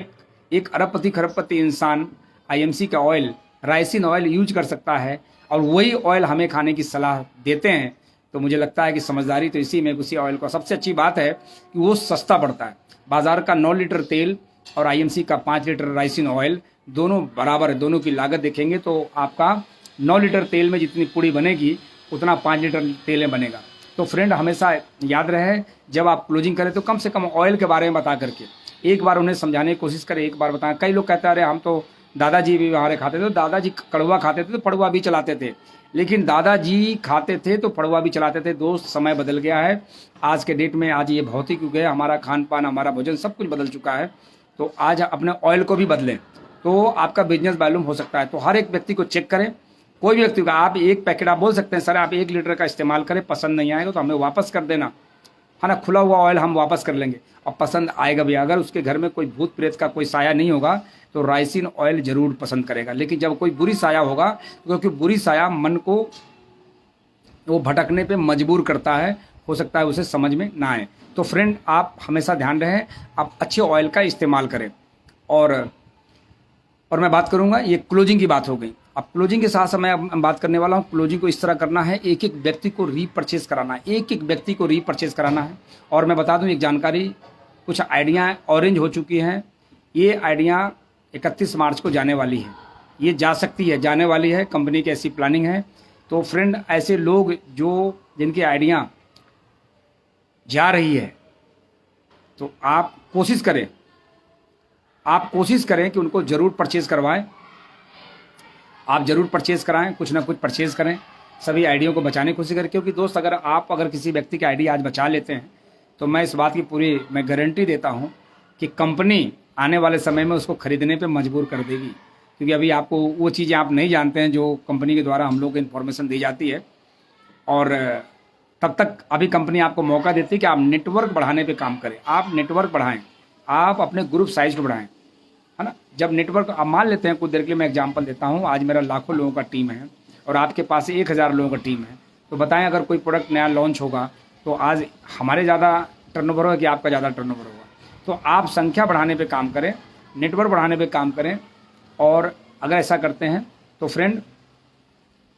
एक अरबपति खरबपति इंसान IMC का ऑयल, राइसिन ऑयल यूज कर सकता है और वही ऑयल हमें खाने की सलाह देते हैं, तो मुझे लगता है कि समझदारी तो इसी में, उसी ऑयल का सबसे अच्छी बात है कि वो सस्ता पड़ता है। बाजार का 9 लीटर तेल और IMC का 5 लीटर राइसिन ऑयल दोनों बराबर है। दोनों की लागत देखेंगे तो आपका 9 लीटर तेल में जितनी पूड़ी बनेगी उतना 5 लीटर तेल में बनेगा। तो फ्रेंड हमेशा याद रहे, जब आप क्लोजिंग करें तो कम से कम ऑयल के बारे में बता करके एक बार उन्हें समझाने की कोशिश करें, एक बार बताएं। कई लोग कहते हैं अरे हम तो दादाजी भी हमारे खाते थे, तो दादाजी कड़वा खाते थे तो पड़वा भी चलाते थे, लेकिन दादाजी खाते थे तो पड़वा भी चलाते थे। दोस्त समय बदल गया है आज के डेट में, आज ये भौतिक युग है, हमारा खान पान, हमारा भोजन सब कुछ बदल चुका है। तो आज अपने ऑयल को भी बदलें तो आपका बिजनेस वॉल्यूम हो सकता है। तो हर एक व्यक्ति को चेक करें, कोई भी व्यक्ति का आप एक पैकेट आप बोल सकते हैं सर आप 1 लीटर का इस्तेमाल करें, पसंद नहीं आएगा तो हमें वापस कर देना, है ना, खुला हुआ ऑयल हम वापस कर लेंगे, और पसंद आएगा भी। अगर उसके घर में कोई भूत प्रेत का कोई साया नहीं होगा तो राइसिन ऑयल जरूर पसंद करेगा। लेकिन जब कोई बुरी साया होगा, क्योंकि बुरी साया मन को वो भटकने पे मजबूर करता है, हो सकता है उसे समझ में ना आए। तो फ्रेंड आप हमेशा ध्यान रहे, आप अच्छे ऑयल का इस्तेमाल करें। और मैं बात करूंगा, ये क्लोजिंग की बात हो गई। अब क्लोजिंग के साथ मैं बात करने वाला हूँ, क्लोजिंग को इस तरह करना है, एक एक व्यक्ति को रीपरचेज कराना है, एक एक व्यक्ति को रीपरचेज कराना है। और मैं बता दूं एक जानकारी, कुछ आइडिया ऑरेंज हो चुकी हैं, ये आइडिया 31 मार्च को जाने वाली है, ये जा सकती है, जाने वाली है, कंपनी की ऐसी प्लानिंग है। तो फ्रेंड ऐसे लोग जो जिनकी आइडिया जा रही है, तो आप कोशिश करें कि उनको ज़रूर परचेज़ करवाएं, आप ज़रूर परचेज़ कराएं, कुछ ना कुछ परचेज़ करें, सभी आइडियों को बचाने की कोशिश करें। क्योंकि दोस्त अगर किसी व्यक्ति की आइडिया आज बचा लेते हैं तो मैं इस बात की पूरी मैं गारंटी देता हूं कि कंपनी आने वाले समय में उसको खरीदने पे मजबूर कर देगी। क्योंकि अभी आपको वो चीज़ें आप नहीं जानते हैं जो कंपनी के द्वारा हम लोग को इन्फॉर्मेशन दी जाती है, और तब तक अभी कंपनी आपको मौका देती है कि आप नेटवर्क बढ़ाने पे काम करें, आप नेटवर्क बढ़ाएं, आप अपने ग्रुप साइज को बढ़ाएं, है ना। जब नेटवर्क आप मान लेते हैं, कुछ देर के लिए मैं एग्जांपल देता हूं, आज मेरा लाखों लोगों का टीम है और आपके पास 1000 लोगों का टीम है, तो बताएं अगर कोई प्रोडक्ट नया लॉन्च होगा तो आज हमारे ज़्यादा टर्नओवर होगा कि आपका ज़्यादा टर्नओवर होगा। तो आप संख्या बढ़ाने पे काम करें, नेटवर्क बढ़ाने पे काम करें, और अगर ऐसा करते हैं तो फ्रेंड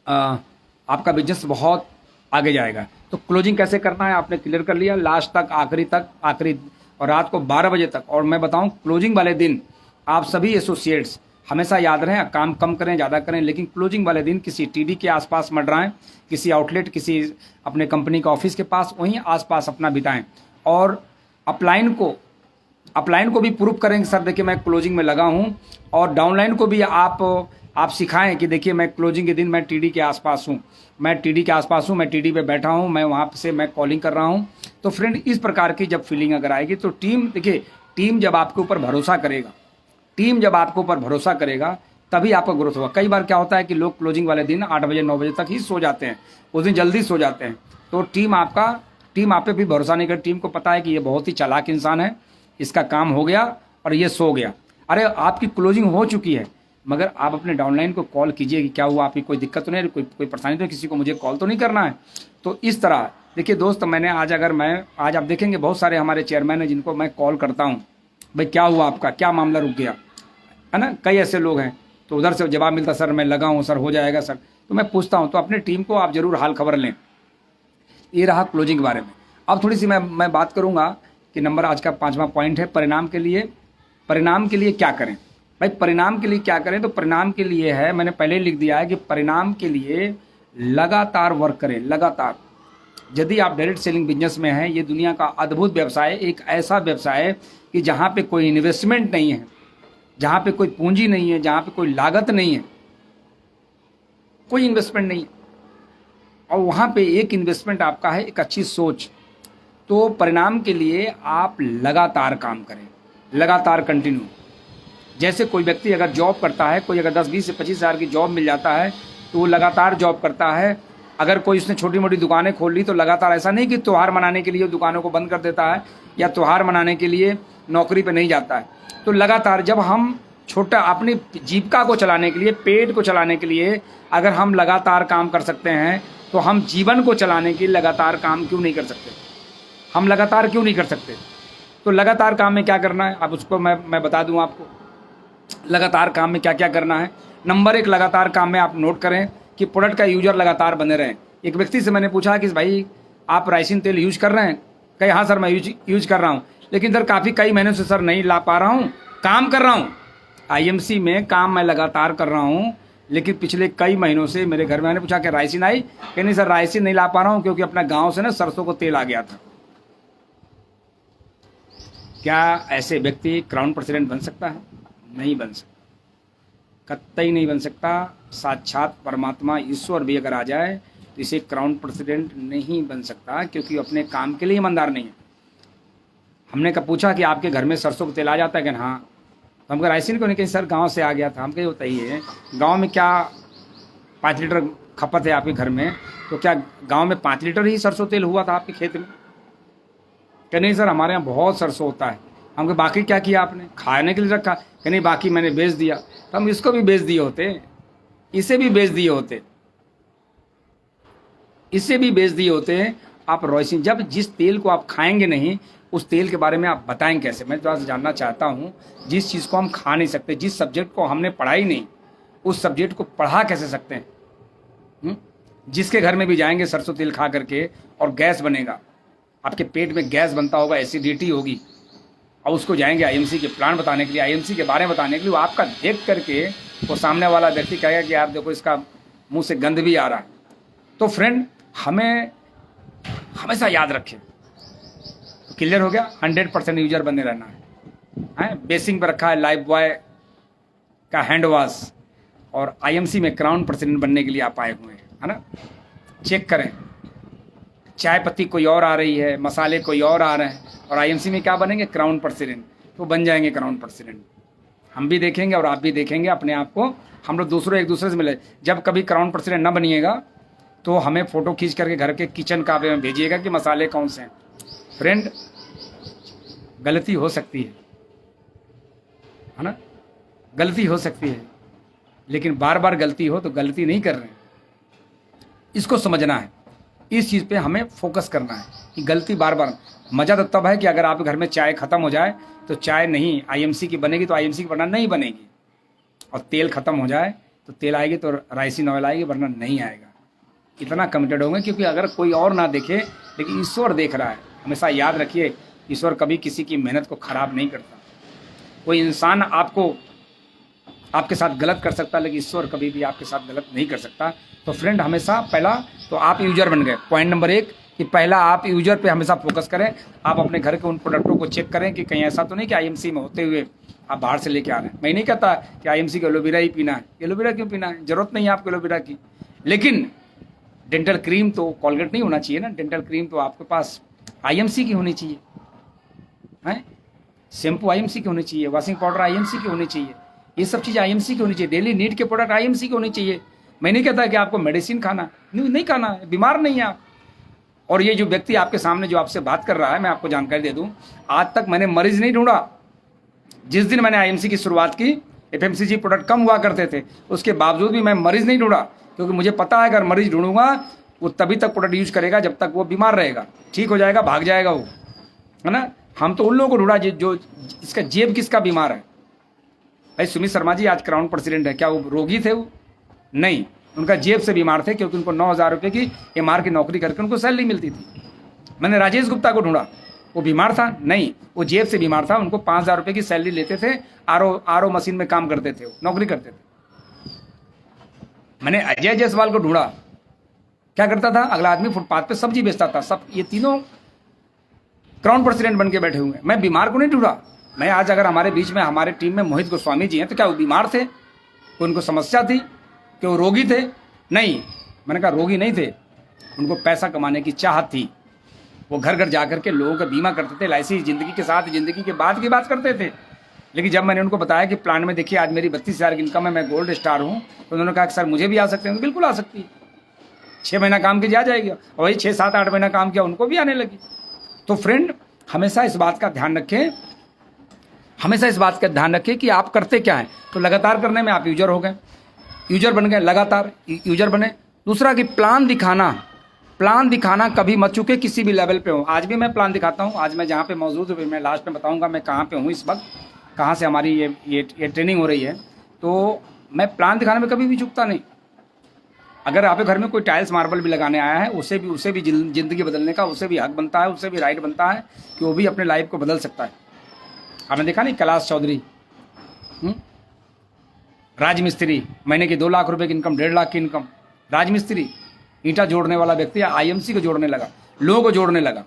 आपका बिजनेस बहुत आगे जाएगा। तो क्लोजिंग कैसे करना है आपने क्लियर कर लिया, लास्ट तक, आखिरी और रात को 12 बजे तक। और मैं बताऊं क्लोजिंग वाले दिन आप सभी एसोसिएट्स हमेशा याद रहें, काम कम करें ज़्यादा करें, लेकिन क्लोजिंग वाले दिन किसी टीडी के आसपास मंडराएं, किसी आउटलेट, किसी अपने कंपनी का ऑफिस के पास, वहीं आसपास अपना बिताएं। और अपलाइन को भी प्रूफ करें कि सर देखिए मैं क्लोजिंग में लगा हूं, और डाउनलाइन को भी आप सिखाएं कि देखिए मैं क्लोजिंग के दिन मैं टीडी के आसपास हूं, मैं टीडी पे बैठा हूं, मैं वहां से मैं कॉलिंग कर रहा हूं। तो फ्रेंड इस प्रकार की जब फीलिंग अगर आएगी तो टीम जब आपके ऊपर भरोसा करेगा तभी आपका ग्रोथ होगा। कई बार क्या होता है कि लोग क्लोजिंग वाले दिन 8 बजे 9 बजे तक ही सो जाते हैं, उस दिन जल्दी सो जाते हैं, तो टीम आप पे भी भरोसा नहीं करती। टीम को पता है कि ये बहुत ही चालाक इंसान है, इसका काम हो गया और ये सो गया। अरे आपकी क्लोजिंग हो चुकी है, मगर आप अपने डाउनलाइन को कॉल कीजिए कि क्या हुआ, आपकी कोई दिक्कत तो नहीं, कोई परेशानी तो, किसी को मुझे कॉल तो नहीं करना है। तो इस तरह देखिए दोस्त, आज आप देखेंगे बहुत सारे हमारे चेयरमैन हैं जिनको मैं कॉल करता हूँ, भाई क्या हुआ आपका, क्या मामला रुक गया, है ना। कई ऐसे लोग हैं तो उधर से जवाब मिलता सर मैं लगा हूँ, सर हो जाएगा सर। तो मैं पूछता हूँ, तो अपनी टीम को आप जरूर हाल खबर लें। ये रहा क्लोजिंग के बारे में। अब थोड़ी सी मैं बात करूँगा कि नंबर आज का 5वां पॉइंट है परिणाम के लिए क्या करें। भाई परिणाम के लिए क्या करें, तो परिणाम के लिए है, मैंने पहले लिख दिया है कि परिणाम के लिए लगातार वर्क करें, लगातार। यदि आप डायरेक्ट सेलिंग बिजनेस में हैं, ये दुनिया का अद्भुत व्यवसाय, एक ऐसा व्यवसाय है कि जहाँ पे कोई इन्वेस्टमेंट नहीं है, जहाँ पे कोई पूंजी नहीं है, जहाँ पे कोई लागत नहीं है, कोई इन्वेस्टमेंट नहीं है, और वहाँ पे एक इन्वेस्टमेंट आपका है, एक अच्छी सोच। तो परिणाम के लिए आप लगातार काम करें, लगातार कंटिन्यू। जैसे कोई व्यक्ति अगर जॉब करता है, कोई अगर 10, 20 से 25 हज़ार की जॉब मिल जाता है तो वो लगातार जॉब करता है। अगर कोई उसने छोटी मोटी दुकानें खोल ली तो लगातार, ऐसा नहीं कि त्यौहार मनाने के लिए दुकानों को बंद कर देता है या त्यौहार मनाने के लिए नौकरी पे नहीं जाता है। तो लगातार जब हम छोटा अपनी जीविका को चलाने के लिए, पेट को चलाने के लिए अगर हम लगातार काम कर सकते हैं, तो हम जीवन को चलाने के लिए लगातार काम क्यों नहीं कर सकते, हम लगातार क्यों नहीं कर सकते। तो लगातार काम में क्या करना है, अब उसको मैं बता दूं आपको लगातार काम में क्या क्या करना है। नंबर 1, लगातार काम में आप नोट करें कि प्रोडक्ट का यूजर लगातार बने रहें। एक व्यक्ति से मैंने पूछा कि भाई आप राइसिन तेल यूज कर रहे हैं, कहे हाँ सर मैं यूज कर रहा हूँ, लेकिन सर कई महीनों से सर नहीं ला पा रहा हूँ, काम कर रहा हूँ, IMC में काम मैं लगातार कर रहा हूँ, लेकिन पिछले कई महीनों से मेरे घर में मैंने पूछा कि रायसीन आई, कि नहीं सर रायसीन नहीं ला पा रहा हूँ क्योंकि अपना गांव से ना सरसों को तेल आ गया था। क्या ऐसे व्यक्ति क्राउन प्रेसिडेंट बन सकता है? नहीं बन सकता, कतई नहीं बन सकता। साक्षात परमात्मा ईश्वर भी अगर आ जाए तो इसे क्राउन प्रेसिडेंट नहीं बन सकता, क्योंकि अपने काम के लिए ईमानदार नहीं है। हमने कब पूछा कि आपके घर में सरसों का तेल आ जाता है? कि हाँ। तो हम कह रायसीन को नहीं, कहीं सर गांव से आ गया था। हम कहीं बताइए गांव में क्या 5 लीटर खपत है आपके घर में, तो क्या गांव में 5 लीटर ही सरसों तेल हुआ था आपके खेत में? कि नहीं सर हमारे यहाँ बहुत सरसों होता है। हम कहे बाकी क्या किया आपने? खाने के लिए रखा? कि नहीं बाकी मैंने बेच दिया। तो हम इसको भी बेच दिए होते, इसे भी बेच दिए होते, इसे भी बेच दिए होते। आप रायसीन, जब जिस तेल को आप खाएंगे नहीं उस तेल के बारे में आप बताएं कैसे? मैं तो आज जानना चाहता हूँ, जिस चीज़ को हम खा नहीं सकते, जिस सब्जेक्ट को हमने पढ़ा ही नहीं, उस सब्जेक्ट को पढ़ा कैसे सकते हैं? जिसके घर में भी जाएंगे सरसों तेल खा करके और गैस बनेगा, आपके पेट में गैस बनता होगा, एसिडिटी होगी, और उसको जाएंगे आईएमसी के प्लान बताने के लिए, आईएमसी के बारे में बताने के लिए, वो आपका देख करके वो सामने वाला व्यक्ति कहेगा कि यार देखो इसका मुंह से गंध भी आ रहा है। तो फ्रेंड हमें हमेशा याद रखें। तो क्लियर हो गया, 100% यूजर बने रहना है। बेसिंग पर रखा है लाइफ बॉय का हैंड वॉश, और आईएमसी में क्राउन प्रेसिडेंट बनने के लिए आप आए हुए हैं, है ना? चेक करें, चाय पत्ती कोई और आ रही है, मसाले कोई और आ रहे हैं, और आईएमसी में क्या बनेंगे? Crown president. तो बन जाएंगे क्राउन प्रेसिडेंट। हम भी देखेंगे और आप भी देखेंगे अपने आप को, हम लोग दूसरों एक दूसरे से मिले। जब कभी क्राउन प्रेसिडेंट ना बनिएगा तो हमें फ़ोटो खींच करके घर के किचन काबे में भेजिएगा कि मसाले कौन से हैं। फ्रेंड गलती हो सकती है ना? गलती हो सकती है, लेकिन बार बार गलती हो तो गलती नहीं कर रहे हैं, इसको समझना है। इस चीज़ पे हमें फोकस करना है कि गलती बार बार। मज़ा तो तब है कि अगर आपके घर में चाय ख़त्म हो जाए तो चाय नहीं आईएमसी की बनेगी, तो आईएमसी की वरना नहीं बनेगी। और तेल ख़त्म हो जाए तो तेल आएगी, तो रायसीन ऑयल आएगी, वरना नहीं आएगा। इतना कमिटेड होंगे, क्योंकि अगर कोई और ना देखे लेकिन ईश्वर देख रहा है। हमेशा याद रखिए, ईश्वर कभी किसी की मेहनत को ख़राब नहीं करता। कोई इंसान आपको आपके साथ गलत कर सकता है, लेकिन ईश्वर कभी भी आपके साथ गलत नहीं कर सकता। तो फ्रेंड हमेशा पहला तो आप यूजर बन गए। पॉइंट नंबर 1 कि पहला आप यूजर पे हमेशा फोकस करें। आप अपने घर के उन प्रोडक्टों को चेक करें कि कहीं ऐसा तो नहीं कि आईएमसी में होते हुए आप बाहर से लेके आ रहे हैं। मैं नहीं कहता कि आईएमसी का एलोवेरा ही पीना है। एलोवेरा क्यों पीना है? जरूरत नहीं है आपको एलोवेरा की। लेकिन डेंटल क्रीम तो कोलगेट नहीं होना चाहिए ना, डेंटल क्रीम तो आपके पास आईएमसी की होनी चाहिए, हैं? शैम्पू आईएमसी की होनी चाहिए, वॉशिंग पाउडर आईएमसी की होनी चाहिए, ये सब चीज़ आईएमसी की होनी चाहिए। डेली नीड के प्रोडक्ट आईएमसी की होनी चाहिए। मैं नहीं कहता कि आपको मेडिसिन खाना नहीं खाना है, बीमार नहीं है आप। और ये जो व्यक्ति आपके सामने जो आपसे बात कर रहा है, मैं आपको जानकारी दे दूं, आज तक मैंने मरीज नहीं ढूंढा। जिस दिन मैंने आईएमसी की शुरुआत की, एफएमसीजी प्रोडक्ट कम हुआ करते थे, उसके बावजूद भी मैं मरीज नहीं ढूंढा, क्योंकि मुझे पता है अगर मरीज ढूंढूंगा वो तभी तक प्रोडक्ट यूज करेगा जब तक वो बीमार रहेगा। ठीक हो जाएगा, भाग जाएगा वो, है ना? हम तो उन लोगों को ढूंढा जो इसका जेब किसका बीमार है। भाई सुमित शर्मा जी आज क्राउन प्रेसिडेंट है, क्या वो रोगी थे? वो नहीं, उनका जेब से बीमार थे, क्योंकि उनको 9,000 रुपये की एमआर की नौकरी करके उनको सैलरी मिलती थी। मैंने राजेश गुप्ता को ढूंढा, वो बीमार था? नहीं, वो जेब से बीमार था। उनको 5,000 रुपये की सैलरी लेते थे, आरओ मशीन में काम करते थे, नौकरी करते थे। मैंने अजय जायसवाल को ढूंढा, क्या करता था? अगला आदमी फुटपाथ पे सब्जी बेचता था। सब ये तीनों क्राउन प्रेसिडेंट बन के बैठे हुए हैं। मैं बीमार को नहीं ढूंढा। मैं आज अगर हमारे बीच में हमारे टीम में मोहित गोस्वामी जी हैं, तो क्या वो बीमार थे? कोई उनको समस्या थी कि वो रोगी थे? नहीं, मैंने कहा रोगी नहीं थे, उनको पैसा कमाने की चाहत थी। वो घर घर जाकर के लोगों का बीमा करते थे, एलआईसी जिंदगी के साथ जिंदगी के बाद की बात करते थे। लेकिन जब मैंने उनको बताया कि प्लान में देखिए आज मेरी 32,000 की इनकम है, मैं गोल्ड स्टार हूँ, तो उन्होंने कहा कि सर मुझे भी आ सकते हैं। तो बिल्कुल आ सकती है, 6 महीना काम की जा जाएगी, और वही 6, 7, 8 महीना काम किया उनको भी आने लगी। तो फ्रेंड हमेशा इस बात का ध्यान रखें, हमेशा इस बात का ध्यान रखें कि आप करते क्या हैं। तो लगातार करने में आप यूजर हो गए, यूजर बन गए, लगातार यूजर बने। दूसरा कि प्लान दिखाना कभी मत चूके, किसी भी लेवल पे हो। आज भी मैं प्लान दिखाता हूँ। आज मैं जहाँ पे मौजूद हूँ, मैं लास्ट में बताऊँगा मैं कहाँ पे हूँ इस वक्त, कहाँ से हमारी ये ट्रेनिंग हो रही है। तो मैं प्लान दिखाने में कभी भी चूकता नहीं। अगर आपके घर में कोई टाइल्स मार्बल भी लगाने आया है, उसे भी ज़िंदगी बदलने का उसे भी हक बनता है, उसे भी राइट बनता है कि वो भी अपने लाइफ को बदल सकता है। आपने देखा नहीं कैलाश चौधरी, राजमिस्त्री, महीने की 2 लाख रुपए की इनकम, 1.5 लाख की इनकम। राजमिस्त्री, ईंटा जोड़ने वाला व्यक्ति आईएमसी को जोड़ने लगा, लोगों को जोड़ने लगा।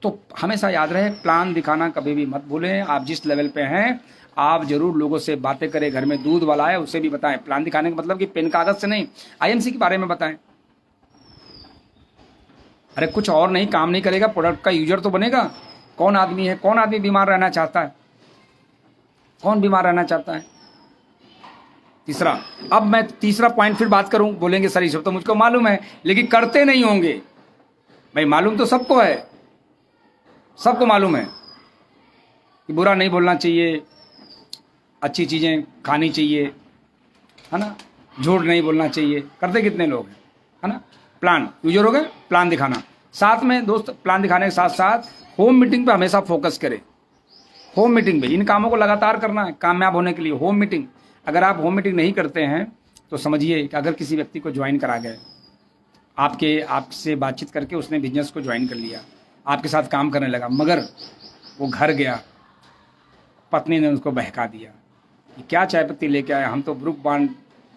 तो हमेशा याद रहे, प्लान दिखाना कभी भी मत भूलें। आप जिस लेवल पे हैं आप जरूर लोगों से बातें करें। घर में दूध वाला है उसे भी बताएं। प्लान दिखाने का मतलब कि पेन कागज से नहीं, आईएमसी के बारे में बताएं। अरे कुछ और नहीं, काम नहीं करेगा, प्रोडक्ट का यूजर तो बनेगा। कौन आदमी है, कौन आदमी बीमार रहना चाहता है, कौन बीमार रहना चाहता है। तीसरा, अब मैं तीसरा पॉइंट फिर बात करूं, बोलेंगे सर ये सब तो मुझको मालूम है लेकिन करते नहीं होंगे। भाई मालूम तो सबको है, सबको मालूम है कि बुरा नहीं बोलना चाहिए, अच्छी चीज़ें खानी चाहिए, है ना, झूठ नहीं बोलना चाहिए। करते कितने लोग हैं, है ना। प्लान, यूजर हो गए, प्लान दिखाना। साथ में दोस्त, प्लान दिखाने के साथ साथ होम मीटिंग पे हमेशा फोकस करें। होम मीटिंग पे इन कामों को लगातार करना है कामयाब होने के लिए। होम मीटिंग, अगर आप होम मीटिंग नहीं करते हैं तो समझिए कि अगर किसी व्यक्ति को ज्वाइन करा गए, आपसे बातचीत करके उसने बिजनेस को ज्वाइन कर लिया, आपके साथ काम करने लगा, मगर वो घर गया, पत्नी ने उसको बहका दिया, ये क्या चाय पत्ती लेके आया, हम तो ब्रुक बॉन्ड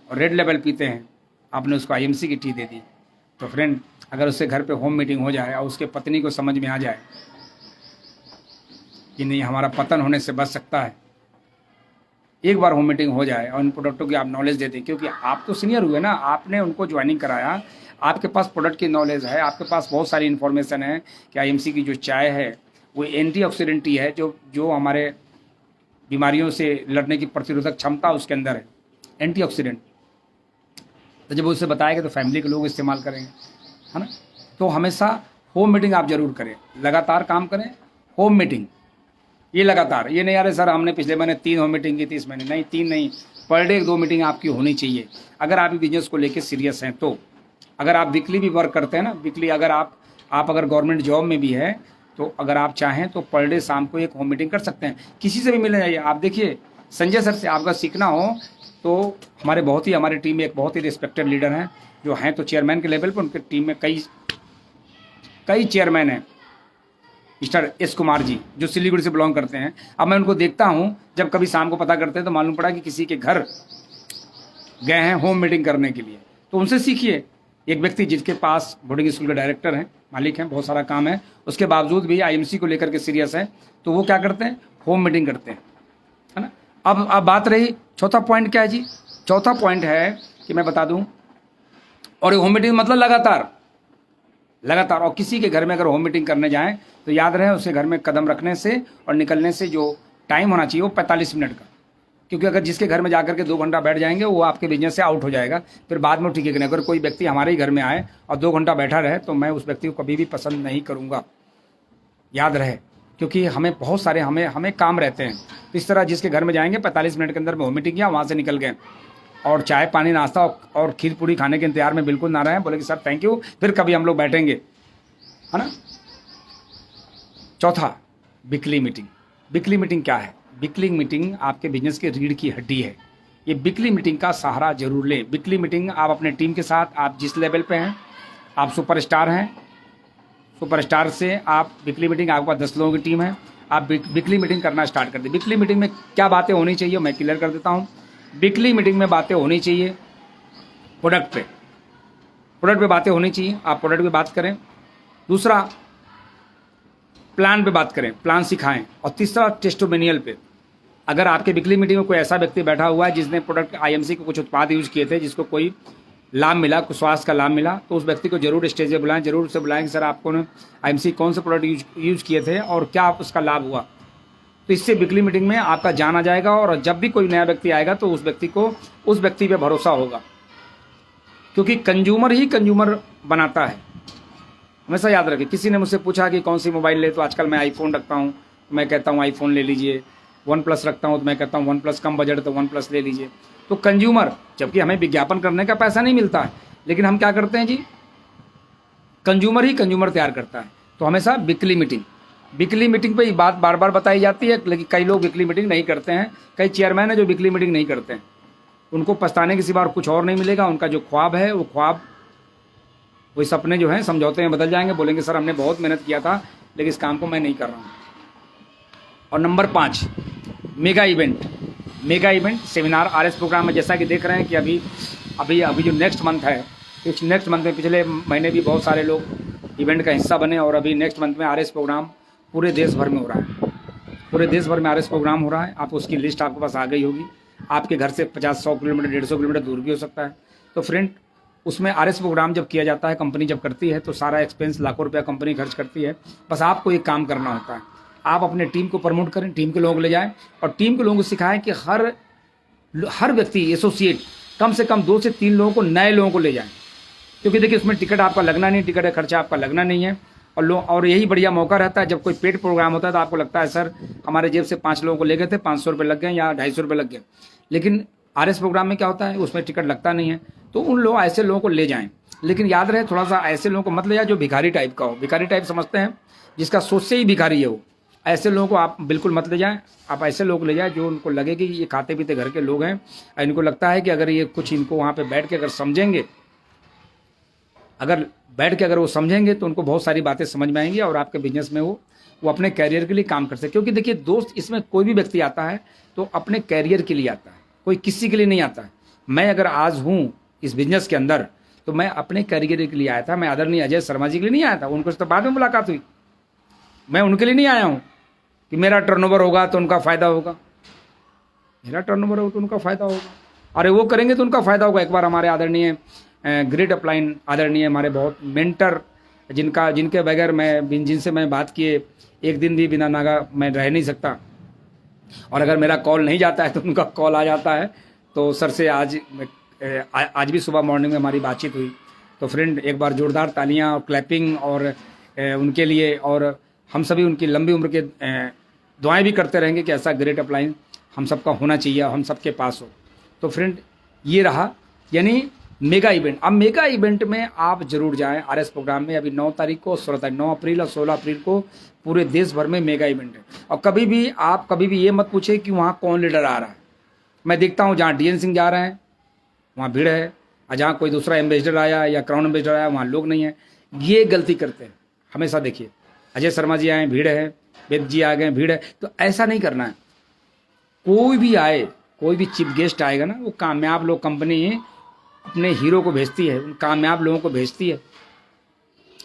और रेड लेबल पीते हैं, आपने उसको आईएमसी की टी दे दी। तो फ्रेंड, अगर उससे घर पे होम मीटिंग हो जाए और उसके पत्नी को समझ में आ जाए कि नहीं हमारा पतन होने से बच सकता है, एक बार होम मीटिंग हो जाए और उन प्रोडक्टों की आप नॉलेज दे दें, क्योंकि आप तो सीनियर हुए ना, आपने उनको ज्वाइनिंग कराया, आपके पास प्रोडक्ट की नॉलेज है, आपके पास बहुत सारी इन्फॉर्मेशन है कि आईएमसी की जो चाय है वो एंटीऑक्सीडेंट ही है, जो हमारे बीमारियों से लड़ने की प्रतिरोधक क्षमता उसके अंदर है, एंटीऑक्सीडेंट। तो जब उसे बताएगा तो फैमिली के लोग इस्तेमाल करेंगे, है ना। तो हमेशा होम मीटिंग आप जरूर करें, लगातार काम करें। होम मीटिंग ये लगातार, ये नहीं यार सर हमने पिछले महीने 3 होम मीटिंग की थी, इस महीने नहीं, 3 नहीं, पर डे 2 मीटिंग आपकी होनी चाहिए अगर आप बिजनेस को लेकर सीरियस हैं तो। अगर आप वीकली भी वर्क करते हैं ना, वीकली अगर आप अगर गवर्नमेंट जॉब में भी है तो अगर आप चाहें तो पर डे शाम को एक होम मीटिंग कर सकते हैं, किसी से भी मिलने जाइए। आप देखिए संजय सर से आपका सीखना हो तो हमारी टीम में एक बहुत ही रिस्पेक्टेड लीडर हैं, जो हैं तो चेयरमैन के लेवल पर, उनकी टीम में कई चेयरमैन हैं। मिस्टर एस कुमार जी जो सिलीगुड़ी से बिलोंग करते हैं। अब मैं उनको देखता हूं, जब कभी शाम को पता करते हैं तो मालूम पड़ा कि किसी के घर गए हैं होम मीटिंग करने के लिए, तो उनसे सीखिए। एक व्यक्ति जिसके पास बोर्डिंग स्कूल के डायरेक्टर हैं, मालिक हैं, बहुत सारा काम है, उसके बावजूद भी आईएमसी को लेकर के सीरियस है, तो वो क्या करते हैं, होम मीटिंग करते हैं, है ना। अब बात रही चौथा पॉइंट क्या है जी। चौथा पॉइंट है कि मैं बता दूं, और होम मीटिंग मतलब लगातार। और किसी के घर में अगर होम मीटिंग करने जाएं तो याद रहे उसके घर में कदम रखने से और निकलने से जो टाइम होना चाहिए वो 45 मिनट का, क्योंकि अगर जिसके घर में जाकर के 2 घंटा बैठ जाएंगे वो आपके बिजनेस से आउट हो जाएगा, फिर बाद में ठीक है। अगर कोई व्यक्ति हमारे ही घर में आए और 2 घंटा बैठा रहे तो मैं उस व्यक्ति को कभी भी पसंद नहीं करूँगा, याद रहे, क्योंकि हमें बहुत सारे हमें काम रहते हैं। तो इस तरह जिसके घर में जाएंगे 45 मिनट के अंदर में होम मीटिंग किया, वहाँ से निकल गए और चाय पानी नाश्ता और खीर पूरी खाने के इंतजार में बिल्कुल ना रहें, बोले कि सर थैंक यू, फिर कभी हम लोग बैठेंगे, है ना। चौथा, वीकली मीटिंग। वीकली मीटिंग क्या है? वीकली मीटिंग आपके बिजनेस के रीढ़ की हड्डी है। ये वीकली मीटिंग का सहारा जरूर लें। वीकली मीटिंग आप अपने टीम के साथ, आप जिस लेवल पे हैं, आप सुपरस्टार हैं, सुपरस्टार से आप वीकली मीटिंग, आपके पास 10 लोगों की टीम है, आप वीकली मीटिंग करना स्टार्ट कर दें। वीकली मीटिंग में क्या बातें होनी चाहिए मैं क्लियर कर देता हूँ। वीकली मीटिंग में बातें होनी चाहिए प्रोडक्ट पे बातें होनी चाहिए, आप प्रोडक्ट पे बात करें। दूसरा, प्लान पे बात करें, प्लान सिखाएं। और तीसरा, टेस्टिमोनियल पे। अगर आपके वीकली मीटिंग में कोई ऐसा व्यक्ति बैठा हुआ है जिसने प्रोडक्ट आईएमसी को कुछ उत्पाद यूज किए थे, जिसको कोई लाभ मिला, कुछ स्वास्थ्य का लाभ मिला, तो उस व्यक्ति को जरूर स्टेज पे बुलाएं, जरूर उसे बुलाएं कि सर आपको आईएमसी कौन से प्रोडक्ट यूज किए थे और क्या उसका लाभ हुआ। तो इससे वीकली मीटिंग में आपका जाना जाएगा और जब भी कोई नया व्यक्ति आएगा तो उस व्यक्ति पे भरोसा होगा, क्योंकि कंज्यूमर ही कंज्यूमर बनाता है। हमेशा याद रखें। किसी ने मुझसे पूछा कि कौन सी मोबाइल ले, तो आजकल मैं आईफोन रखता हूँ, मैं कहता हूँ आईफोन ले लीजिए। वन प्लस रखता हूँ तो मैं कहता हूँ वन प्लस कम बजट तो वन प्लस ले लीजिए। तो कंज्यूमर, जबकि हमें विज्ञापन करने का पैसा नहीं मिलता है, लेकिन हम क्या करते हैं जी, कंज्यूमर ही कंज्यूमर तैयार करता है। तो हमेशा वीकली मीटिंग पे ये बात बार बार बताई जाती है, लेकिन कई लोग वीकली मीटिंग नहीं करते हैं। कई चेयरमैन है जो वीकली मीटिंग नहीं करते हैं, उनको पछताने के सिवा और कुछ और नहीं मिलेगा। उनका जो ख्वाब है वो सपने जो हैं समझौते में बदल जाएंगे, बोलेंगे सर हमने बहुत मेहनत किया था लेकिन इस काम को मैं नहीं कर रहा हूँ। और number 5, mega event. Mega event seminar RS program में, जैसा कि देख रहे हैं कि अभी जो नेक्स्ट मंथ है, इस नेक्स्ट मंथ में पिछले महीने भी बहुत सारे लोग इवेंट का हिस्सा बने, और अभी नेक्स्ट मंथ में आरएस प्रोग्राम पूरे देश भर में हो रहा है। पूरे देश भर में आरएस प्रोग्राम हो रहा है। आप उसकी लिस्ट आपके पास आ गई होगी। आपके घर से 50-100 किलोमीटर 150 किलोमीटर दूर भी हो सकता है। तो फ्रेंड, उसमें आरएस प्रोग्राम जब किया जाता है, कंपनी जब करती है, तो सारा एक्सपेंस लाखों रुपया कंपनी खर्च करती है। बस आपको एक काम करना होता है, आप अपने टीम को प्रमोट करें, टीम के लोगों को ले जाएं और टीम के लोगों को सिखाएं कि हर व्यक्ति एसोसिएट कम से कम 2 से 3 लोगों को, नए लोगों को ले जाएं। क्योंकि देखिए, उसमें टिकट आपका लगना नहीं, टिकट का खर्चा आपका लगना नहीं है। और यही बढ़िया मौका रहता है जब कोई पेड प्रोग्राम होता है, तो आपको लगता है सर हमारे जेब से 5 लोगों को ले गए थे, 500 रुपये लग गए या 250 रुपये लग गए। लेकिन आरएस प्रोग्राम में क्या होता है, उसमें टिकट लगता नहीं है। तो उन लोग, ऐसे लोगों को ले जाएं। लेकिन याद रहे, थोड़ा सा ऐसे लोगों को मत ले जाए जो भिखारी टाइप का हो। भिखारी टाइप समझते हैं, जिसका सोच से ही भिखारी है वो। ऐसे लोगों को आप बिल्कुल मत ले जाएं। आप ऐसे लोग ले जाएं जो उनको लगे कि ये खाते पीते घर के लोग हैं, इनको लगता है कि अगर ये कुछ इनको वहाँ पे बैठ के अगर समझेंगे, अगर वो समझेंगे तो उनको बहुत सारी बातें समझ में आएंगी और आपके बिजनेस में वो अपने कैरियर के लिए काम कर सकते। क्योंकि देखिए दोस्त, इसमें कोई भी व्यक्ति आता है तो अपने कैरियर के लिए आता है, कोई किसी के लिए नहीं आता है। मैं अगर आज हूँ इस बिजनेस के अंदर, तो मैं अपने कैरियर के लिए आया था। मैं आदरणीय अजय शर्मा जी के लिए नहीं आया था, उनको तो बाद में मुलाकात हुई। मैं उनके लिए नहीं आया हूँ कि मेरा टर्नओवर होगा तो उनका फ़ायदा होगा, मेरा टर्नओवर होगा तो उनका फ़ायदा होगा, अरे वो करेंगे तो उनका फ़ायदा होगा। एक बार हमारे आदरणीय ग्रेट अपलाइन, आदरणीय हमारे बहुत मेंटर, जिनके बगैर जिनसे मैं बात किए एक दिन भी बिना नागा मैं रह नहीं सकता, और अगर मेरा कॉल नहीं जाता है तो उनका कॉल आ जाता है। तो सर से आज भी सुबह मॉर्निंग में हमारी बातचीत हुई। तो फ्रेंड, एक बार जोरदार तालियां और क्लैपिंग और उनके लिए, और हम सभी उनकी लंबी उम्र के दुआएं भी करते रहेंगे कि ऐसा ग्रेट अपलाइन हम सबका होना चाहिए, हम सबके पास हो। तो फ्रेंड, ये रहा यानी मेगा इवेंट। अब मेगा इवेंट में आप जरूर जाएं आरएस प्रोग्राम में। अभी 9 तारीख को, 9 अप्रैल और 16 अप्रैल को पूरे देश भर में मेगा इवेंट है। और कभी भी ये मत पूछे कि वहाँ कौन लीडर आ रहा है। मैं देखता हूँ जहाँ DN सिंह जा रहे हैं वहाँ भीड़ है, और जहाँ कोई दूसरा एम्बेसडर आया या क्राउन एम्बेसडर आया वहाँ लोग नहीं है। ये गलती करते हैं हमेशा। देखिए, अजय शर्मा जी आए, भीड़ है, वेद जी आ गए, भीड़ है। तो ऐसा नहीं करना है। कोई भी आए, कोई भी चीफ गेस्ट आएगा ना, वो कामयाब लोग, कंपनी अपने हीरो को भेजती है, उन कामयाब लोगों को भेजती है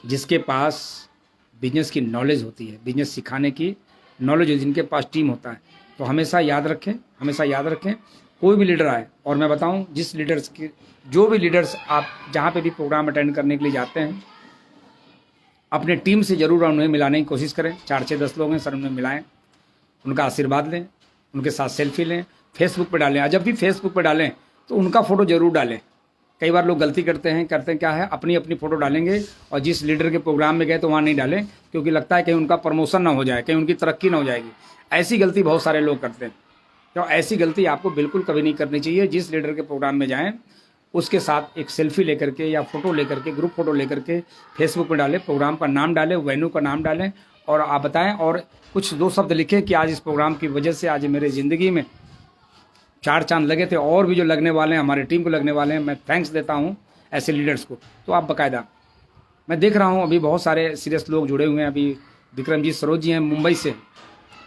जिसके पास बिजनेस की नॉलेज होती है, बिजनेस सिखाने की नॉलेज है, जिनके पास टीम होता है। तो हमेशा याद रखें कोई भी लीडर आए। और मैं बताऊं, जो भी लीडर्स आप जहाँ पे भी प्रोग्राम अटेंड करने के लिए जाते हैं, अपने टीम से ज़रूर उन्हें मिलाने की कोशिश करें। 4-6-10 लोग हैं सर, उन्हें मिलाएं, उनका आशीर्वाद लें, उनके साथ सेल्फी लें, फेसबुक पे डालें। जब भी फेसबुक पे डालें तो उनका फ़ोटो ज़रूर डालें। कई बार लोग गलती करते हैं क्या है, अपनी फ़ोटो डालेंगे और जिस लीडर के प्रोग्राम में गए तो वहाँ नहीं डालें, क्योंकि लगता है कहीं उनका प्रमोशन ना हो जाए, कहीं उनकी तरक्की ना हो जाएगी। ऐसी गलती बहुत सारे लोग करते हैं। तो ऐसी गलती आपको बिल्कुल कभी नहीं करनी चाहिए। जिस लीडर के प्रोग्राम में जाएं उसके साथ एक सेल्फी लेकर के या फ़ोटो लेकर के, ग्रुप फ़ोटो लेकर के फेसबुक में डालें, प्रोग्राम का नाम डालें, वेन्यू का नाम डालें, और आप बताएं और कुछ 2 शब्द लिखें कि आज इस प्रोग्राम की वजह से आज मेरे ज़िंदगी में 4 चांद लगे थे, और भी जो लगने वाले हैं, हमारी टीम को लगने वाले हैं। मैं थैंक्स देता हूँ ऐसे लीडर्स को। तो आप बाकायदा, मैं देख रहा हूँ अभी बहुत सारे सीरियस लोग जुड़े हुए हैं। अभी विक्रमजीत सरोज जी हैं मुंबई से।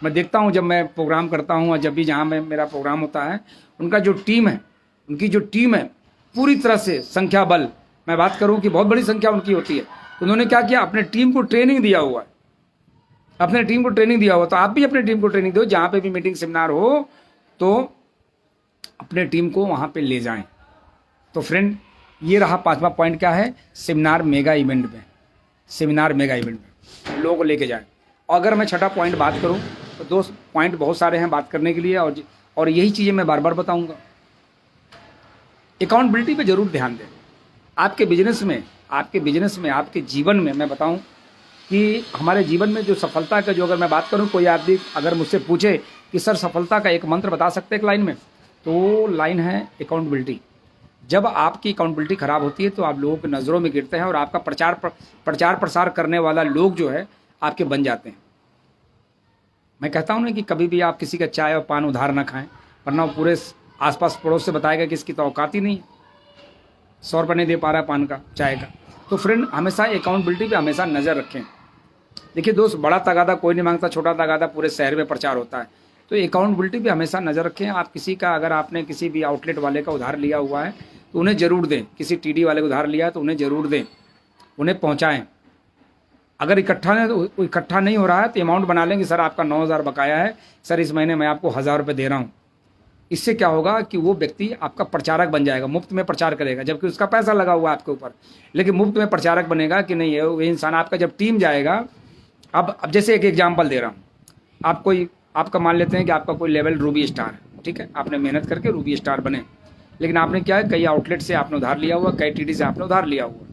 मैं देखता हूँ जब मैं प्रोग्राम करता हूँ और जब भी जहाँ में मेरा प्रोग्राम होता है, उनका जो टीम है, उनकी जो टीम है पूरी तरह से संख्या बल, मैं बात करूँ कि बहुत बड़ी संख्या उनकी होती है। तो उन्होंने क्या किया, अपने टीम को ट्रेनिंग दिया हुआ है, अपने टीम को ट्रेनिंग दिया हुआ। तो आप भी अपने टीम को ट्रेनिंग दो, जहाँ पे भी मीटिंग सेमिनार हो तो अपने टीम को वहाँ पे ले जाएं। तो फ्रेंड, ये रहा 5वां पॉइंट, क्या है, सेमिनार मेगा इवेंट में, सेमिनार मेगा इवेंट में लोगों को लेके जाएं। अगर मैं 6ठा पॉइंट बात करूँ तो 2 पॉइंट बहुत सारे हैं बात करने के लिए, और यही चीज़ें मैं बार बार बताऊँगा। अकाउंटेबिलिटी पे जरूर ध्यान दें। आपके बिजनेस में, आपके जीवन में, मैं बताऊं कि हमारे जीवन में जो सफलता का, जो अगर मैं बात करूं, कोई आदमी अगर मुझसे पूछे कि सर सफलता का एक मंत्र बता सकते हैं एक लाइन में, तो लाइन है अकाउंटेबिलिटी। जब आपकी अकाउंटेबिलिटी खराब होती है तो आप लोगों की नज़रों में गिरते हैं, और आपका प्रचार प्रसार करने वाला लोग जो है आपके बन जाते हैं। मैं कहता हूं ना कि कभी भी आप किसी का चाय और पान उधार ना खाएं, वरना वो पूरे आसपास पड़ोस से बताएगा कि इसकी तो औकात ही नहीं, 100 रुपये नहीं दे पा रहा है पान का, चाय का। तो फ्रेंड, हमेशा अकाउंटेबिलिटी पे हमेशा नज़र रखें। देखिए दोस्त, बड़ा तगादा कोई नहीं मांगता, छोटा तगादा पूरे शहर में प्रचार होता है। तो अकाउंटेबिलिटी पे हमेशा नज़र रखें। आप किसी का, अगर आपने किसी भी आउटलेट वाले का उधार लिया हुआ है तो उन्हें ज़रूर दें। किसी टीडी वाले को उधार लिया है तो उन्हें ज़रूर दें, उन्हें पहुँचाएँ। अगर इकट्ठा नहीं हो रहा है तो अमाउंट बना लें कि सर आपका 9,000 बकाया है, सर इस महीने मैं आपको 1,000 रुपये दे रहा हूँ। इससे क्या होगा कि वो व्यक्ति आपका प्रचारक बन जाएगा, मुफ्त में प्रचार करेगा, जबकि उसका पैसा लगा हुआ है आपके ऊपर, लेकिन मुफ्त में प्रचारक बनेगा कि नहीं है वो इंसान। आपका जब टीम जाएगा, अब जैसे एक एग्जाम्पल दे रहा हूँ, आपका मान लेते हैं कि आपका कोई लेवल रूबी स्टार है, ठीक है, आपने मेहनत करके रूबी स्टार बने, लेकिन आपने क्या है, कई आउटलेट से आपने उधार लिया हुआ, कई टीडी से आपने उधार लिया हुआ।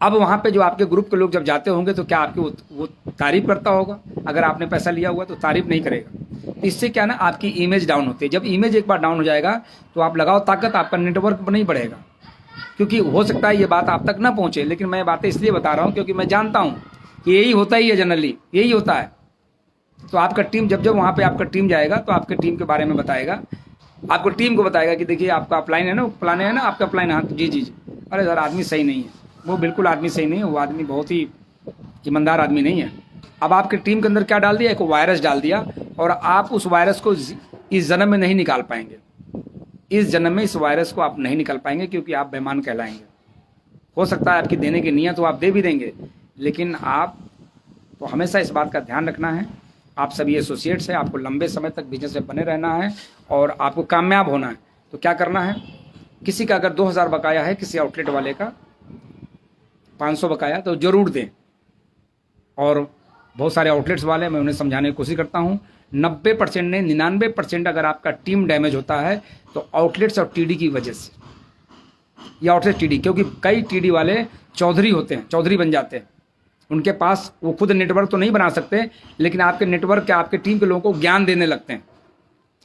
अब वहाँ पे जो आपके ग्रुप के लोग जब जाते होंगे तो क्या आपकी वो तारीफ करता होगा? अगर आपने पैसा लिया हुआ तो तारीफ नहीं करेगा। इससे क्या ना, आपकी इमेज डाउन होती है। जब इमेज एक बार डाउन हो जाएगा तो आप लगाओ ताकत, आपका नेटवर्क नहीं बढ़ेगा, क्योंकि हो सकता है ये बात आप तक ना पहुँचे, लेकिन मैं बातें इसलिए बता रहा हूँ क्योंकि मैं जानता हूँ कि यही होता ही है, जनरली यही होता है। तो आपका टीम जब वहाँ पे आपका टीम जाएगा तो आपके टीम के बारे में बताएगा, आपको टीम को बताएगा कि देखिए आपका अपलाइन है ना, प्लान है ना आपका अपलाइन, हाँ जी जी जी, अरे सर आदमी सही नहीं है, वो बिल्कुल आदमी सही नहीं है, वो आदमी बहुत ही ईमानदार आदमी नहीं है। अब आपके टीम के अंदर क्या डाल दिया, एक वायरस डाल दिया, और आप उस वायरस को इस जन्म में नहीं निकाल पाएंगे। इस जन्म में इस वायरस को आप नहीं निकाल पाएंगे, क्योंकि आप बेईमान कहलाएंगे। हो सकता है आपकी देने की नीयत तो आप दे भी देंगे, लेकिन आप तो हमेशा इस बात का ध्यान रखना है, आप सभी एसोसिएट्स हैं, आपको लंबे समय तक बिजनेस में बने रहना है और आपको कामयाब होना है। तो क्या करना है, किसी का अगर 2,000 बकाया है, किसी आउटलेट वाले का 500 बकाया, तो ज़रूर दें। और बहुत सारे आउटलेट्स वाले, मैं उन्हें समझाने की कोशिश करता हूँ, 90% नहीं 99% अगर आपका टीम डैमेज होता है तो आउटलेट्स और टीडी की वजह से, या आउटलेट टीडी, क्योंकि कई टीडी वाले चौधरी होते हैं, चौधरी बन जाते हैं। उनके पास वो खुद नेटवर्क तो नहीं बना सकते, लेकिन आपके नेटवर्क के, आपके टीम के लोगों को ज्ञान देने लगते हैं।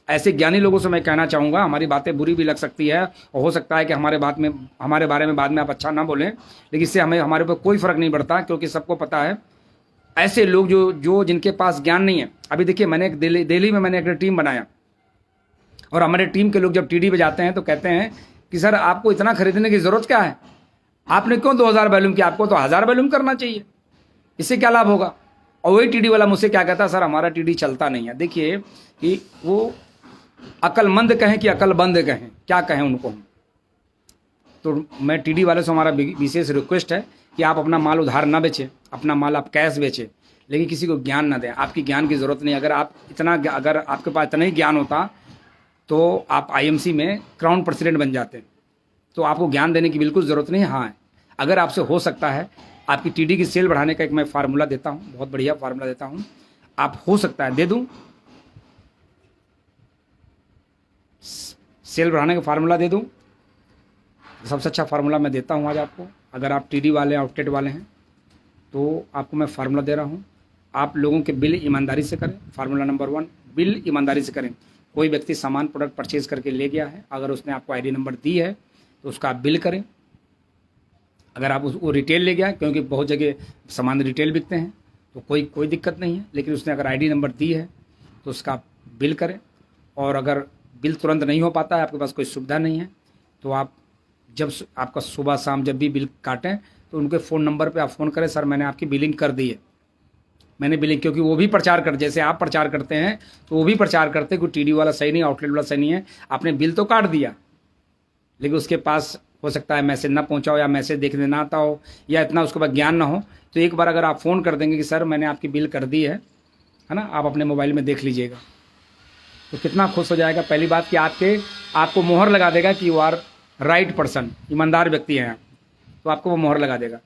ऐसे ज्ञानी लोगों से मैं कहना चाहूँगा, हमारी बातें बुरी भी लग सकती है और हो सकता है कि हमारे बारे में बाद में आप अच्छा ना बोलें, लेकिन इससे हमारे ऊपर कोई फ़र्क नहीं पड़ता, क्योंकि सबको पता है ऐसे लोग जो जिनके पास ज्ञान नहीं है। अभी देखिए, मैंने एक दिल्ली में मैंने एक टीम बनाया, और हमारे टीम के लोग जब टीडी पे जाते हैं तो कहते हैं कि सर आपको इतना खरीदने की ज़रूरत क्या है, आपने क्यों 2,000 वॉल्यूम किया, आपको तो 1,000 वॉल्यूम करना चाहिए, इससे क्या लाभ होगा। और वही टीडी वाला मुझसे क्या कहता है, सर हमारा टीडी चलता नहीं है। देखिए कि वो अक्लमंद कहें कि अक्लबंद कहें, क्या कहें उनको हम। तो मैं टीडी वाले से, हमारा विशेष रिक्वेस्ट है कि आप अपना माल उधार ना बेचें, अपना माल आप कैश बेचें, लेकिन किसी को ज्ञान ना दें। आपकी ज्ञान की ज़रूरत नहीं। अगर आपके पास इतना ही ज्ञान होता तो आप आईएमसी में क्राउन प्रेसिडेंट बन जाते, तो आपको ज्ञान देने की बिल्कुल ज़रूरत नहीं है। हाँ, अगर आपसे हो सकता है, आपकी टीडी की सेल बढ़ाने का एक मैं फार्मूला देता हूँ, बहुत बढ़िया फार्मूला देता हूँ, आप हो सकता है दे दूँ, सेल बढ़ाने का फार्मूला दे दूँ, सबसे अच्छा फार्मूला मैं देता हूँ आज आपको। अगर आप टीडी वाले, आउटलेट वाले हैं, तो आपको मैं फार्मूला दे रहा हूँ, आप लोगों के बिल ईमानदारी से करें। फार्मूला नंबर 1, बिल ईमानदारी से करें। कोई व्यक्ति सामान प्रोडक्ट परचेज करके ले गया है, अगर उसने आपको आईडी नंबर दी है तो उसका आप बिल करें। अगर आप वो रिटेल ले गया, क्योंकि बहुत जगह सामान रिटेल बिकते हैं, तो कोई दिक्कत नहीं है, लेकिन उसने अगर आईडी नंबर दी है तो उसका बिल करें। और अगर बिल तुरंत नहीं हो पाता है, आपके पास कोई सुविधा नहीं है, तो आप जब आपका सुबह शाम जब भी बिल काटें तो उनके फ़ोन नंबर पे आप फ़ोन करें, सर मैंने आपकी बिलिंग कर दी है, मैंने बिलिंग, क्योंकि वो भी प्रचार कर, जैसे आप प्रचार करते हैं तो वो भी प्रचार करते हैं कि टीडी वाला सही नहीं, आउटलेट वाला सही नहीं है। आपने बिल तो काट दिया, लेकिन उसके पास हो सकता है मैसेज ना पहुंचा हो, या मैसेज देखने ना आता हो, या इतना उसके पास ज्ञान ना हो। तो एक बार अगर आप फ़ोन कर देंगे कि सर मैंने आपकी बिल कर दी है ना, आप अपने मोबाइल में देख लीजिएगा, तो कितना खुश हो जाएगा। पहली बात कि आपको मोहर लगा देगा कि यू आर राइट पर्सन, ईमानदार व्यक्ति हैं आप, तो आपको वो मोहर लगा देगा।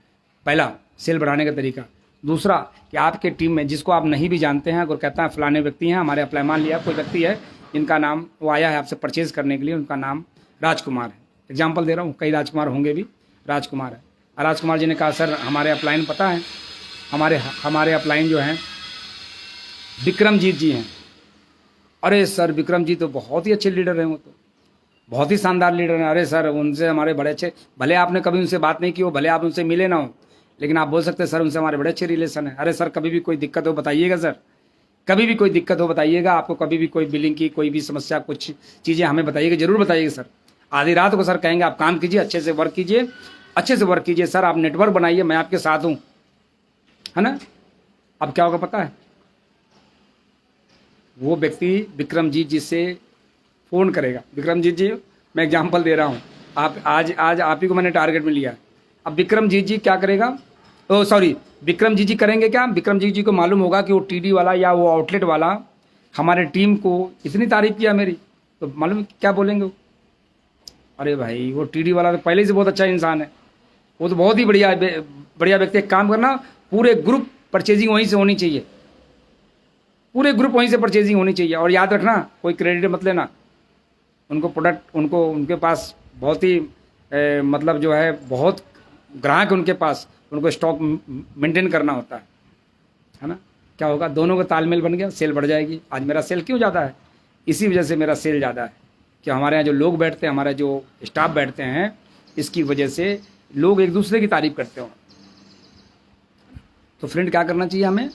पहला सेल बढ़ाने का तरीका। दूसरा कि आपके टीम में जिसको आप नहीं भी जानते हैं, अगर कहता है फलाने व्यक्ति हैं हमारे अप्लाई, मान लिया कोई व्यक्ति है जिनका नाम, वो आया है आपसे परचेज करने के लिए, उनका नाम राजकुमार है, एग्जाम्पल दे रहा हूँ, कई राजकुमार होंगे भी, राजकुमार है। राजकुमार जी ने कहा सर हमारे अपलाइन पता है, हमारे अपलाइन जो हैं विक्रमजीत जी हैं। अरे सर विक्रम जी तो बहुत ही अच्छे लीडर हैं, वो तो बहुत ही शानदार लीडर हैं। अरे सर उनसे हमारे बड़े अच्छे, भले आपने कभी उनसे बात नहीं की हो, भले आप उनसे मिले ना हो, लेकिन आप बोल सकते हैं सर उनसे हमारे बड़े अच्छे रिलेशन है। अरे सर कभी भी कोई दिक्कत हो बताइएगा सर, कभी भी कोई दिक्कत हो बताइएगा, आपको कभी भी कोई बिलिंग की कोई भी समस्या, कुछ चीज़ें हमें बताइएगा, जरूर बताइएगा सर। आधी रात को सर कहेंगे आप काम कीजिए, अच्छे से वर्क कीजिए, अच्छे से वर्क कीजिए सर, आप नेटवर्क बनाइए, मैं आपके साथ हूँ, है ना। अब क्या होगा पता है, वो व्यक्ति विक्रमजीत जी से फ़ोन करेगा। विक्रमजीत जी, मैं एग्जांपल दे रहा हूँ, आप आज आप ही को मैंने टारगेट में लिया। अब विक्रमजीत जी क्या करेगा, ओ सॉरी, विक्रमजीत जी करेंगे क्या, विक्रमजीत जी को मालूम होगा कि वो टीडी वाला या वो आउटलेट वाला हमारे टीम को इतनी तारीफ किया मेरी, तो मालूम क्या बोलेंगे वो, अरे भाई वो टीडी वाला तो पहले से बहुत अच्छा इंसान है, वो तो बहुत ही बढ़िया व्यक्ति। एक काम करना, पूरे ग्रुप परचेजिंग वहीं से होनी चाहिए, पूरे ग्रुप वहीं से परचेजिंग होनी चाहिए। और याद रखना, कोई क्रेडिट मत लेना, उनको प्रोडक्ट उनके पास बहुत ही मतलब जो है बहुत ग्राहक है उनके पास, उनको स्टॉक मेंटेन करना होता है ना। क्या होगा, दोनों का तालमेल बन गया, सेल बढ़ जाएगी। आज मेरा सेल क्यों ज़्यादा है, इसी वजह से मेरा सेल ज़्यादा है कि हमारे यहाँ जो लोग बैठते हैं, हमारे जो स्टाफ बैठते हैं, इसकी वजह से लोग एक दूसरे की तारीफ करते हो। तो फ्रेंड क्या करना चाहिए हमें,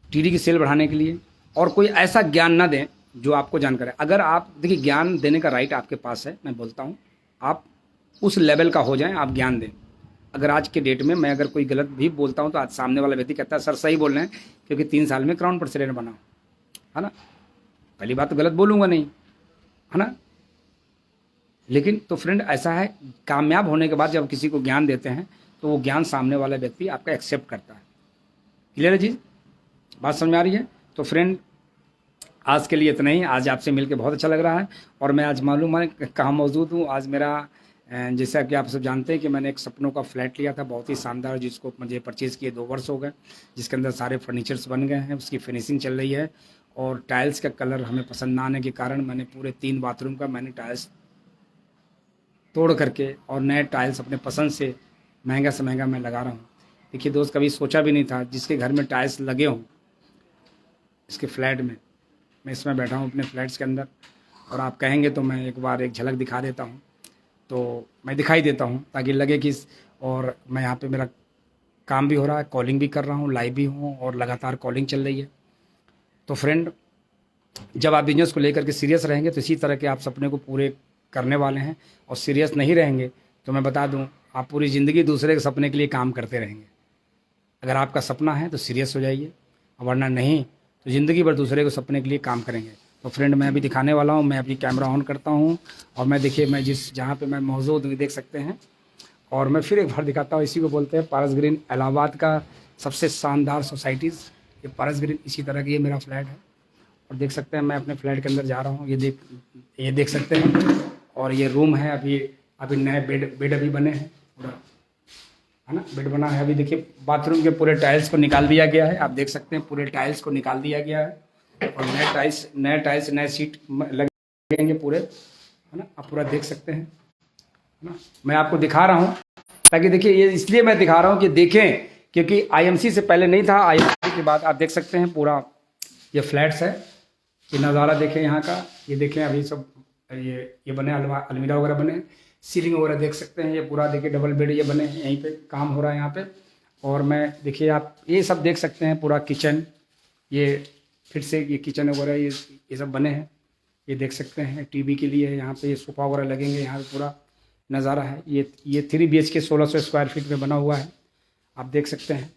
टीडी की सेल बढ़ाने के लिए, और कोई ऐसा ज्ञान ना दें जो आपको जानकर है। अगर आप देखिए, ज्ञान देने का राइट आपके पास है, मैं बोलता हूँ आप उस लेवल का हो जाएं, आप ज्ञान दें। अगर आज के डेट में मैं अगर कोई गलत भी बोलता हूँ तो आज सामने वाला व्यक्ति कहता है सर सही बोल रहे हैं, क्योंकि 3 साल में क्राउन प्रेसिडेंट बना, है ना। पहली बात तो गलत बोलूँगा नहीं, है ना। लेकिन तो फ्रेंड ऐसा है, कामयाब होने के बाद जब किसी को ज्ञान देते हैं तो वो ज्ञान सामने वाला व्यक्ति आपका एक्सेप्ट करता है। क्लियर है जी, बात समझ में आ रही है। तो फ्रेंड आज के लिए इतना ही। आज आपसे मिलकर बहुत अच्छा लग रहा है, और मैं आज मालूम है कहाँ मौजूद हूँ। आज मेरा जैसा कि आप सब जानते हैं कि मैंने एक सपनों का फ्लैट लिया था, बहुत ही शानदार, जिसको मुझे परचेज़ किए 2 वर्ष हो गए, जिसके अंदर सारे फर्नीचर्स बन गए हैं, उसकी फिनिशिंग चल रही है। और टाइल्स का कलर हमें पसंद ना आने के कारण मैंने पूरे 3 बाथरूम का मैंने टाइल्स तोड़ करके और नए टाइल्स अपने पसंद से महंगा से महंगा मैं लगा रहा हूँ। देखिए दोस्त, कभी सोचा भी नहीं था जिसके घर में टाइल्स लगे हों, इसके फ्लैट में, मैं इसमें बैठा हूँ अपने फ्लैट्स के अंदर, और आप कहेंगे तो मैं एक बार एक झलक दिखा देता हूँ। तो मैं दिखाई देता हूँ ताकि लगे कि और मैं यहाँ पे मेरा काम भी हो रहा है, कॉलिंग भी कर रहा हूँ, लाइव भी हूँ, और लगातार कॉलिंग चल रही है। तो फ्रेंड, जब आप बिजनेस को लेकर के सीरियस रहेंगे तो इसी तरह के आप सपने को पूरे करने वाले हैं, और सीरियस नहीं रहेंगे तो मैं बता दूँ आप पूरी ज़िंदगी दूसरे के सपने के लिए काम करते रहेंगे। अगर आपका सपना है तो सीरियस हो जाइए, वरना नहीं तो ज़िंदगी भर दूसरे के सपने के लिए काम करेंगे। तो फ्रेंड, मैं अभी दिखाने वाला हूँ, मैं अपनी कैमरा ऑन करता हूँ, और मैं देखिए मैं जहाँ पे मैं मौजूद हूँ देख सकते हैं। और मैं फिर एक बार दिखाता हूँ, इसी को बोलते हैं पारस ग्रीन, इलाहाबाद का सबसे शानदार सोसाइटीज़, ये पारस ग्रीन, इसी तरह की ये मेरा फ्लैट है। और देख सकते हैं मैं अपने फ्लैट के अंदर जा रहा हूँ, ये देख सकते हैं। और ये रूम है, अभी नए बेड अभी बने हैं पूरा, है ना, बेड बना है। अभी देखिए बाथरूम के पूरे टाइल्स को निकाल दिया गया है, आप देख सकते हैं पूरे टाइल्स को निकाल दिया गया है, और नए सीट लगेंगे पूरे, है ना। आप पूरा देख सकते हैं, है ना। मैं आपको दिखा रहा हूँ ताकि देखिए, ये इसलिए मैं दिखा रहा हूँ कि देखें, क्योंकि आईएमसी से पहले नहीं था, आईएमसी के बाद आप देख सकते हैं पूरा ये फ्लैट्स है। ये नज़ारा देखें यहाँ का, ये देखें अभी सब ये बने, अलमीरा वगैरह बने, सीलिंग वगैरह देख सकते हैं। ये पूरा देखिए डबल बेड ये बने हैं, यहीं पे काम हो रहा है यहाँ पे। और मैं देखिए आप ये सब देख सकते हैं, पूरा किचन, ये फिर से ये किचन वगैरह ये सब बने हैं, ये देख सकते हैं। टीवी के लिए यहाँ पे ये सोफ़ा वगैरह लगेंगे, यहाँ पे पूरा नज़ारा है। ये 3 BHK 1600 स्क्वायर फीट में बना हुआ है, आप देख सकते हैं।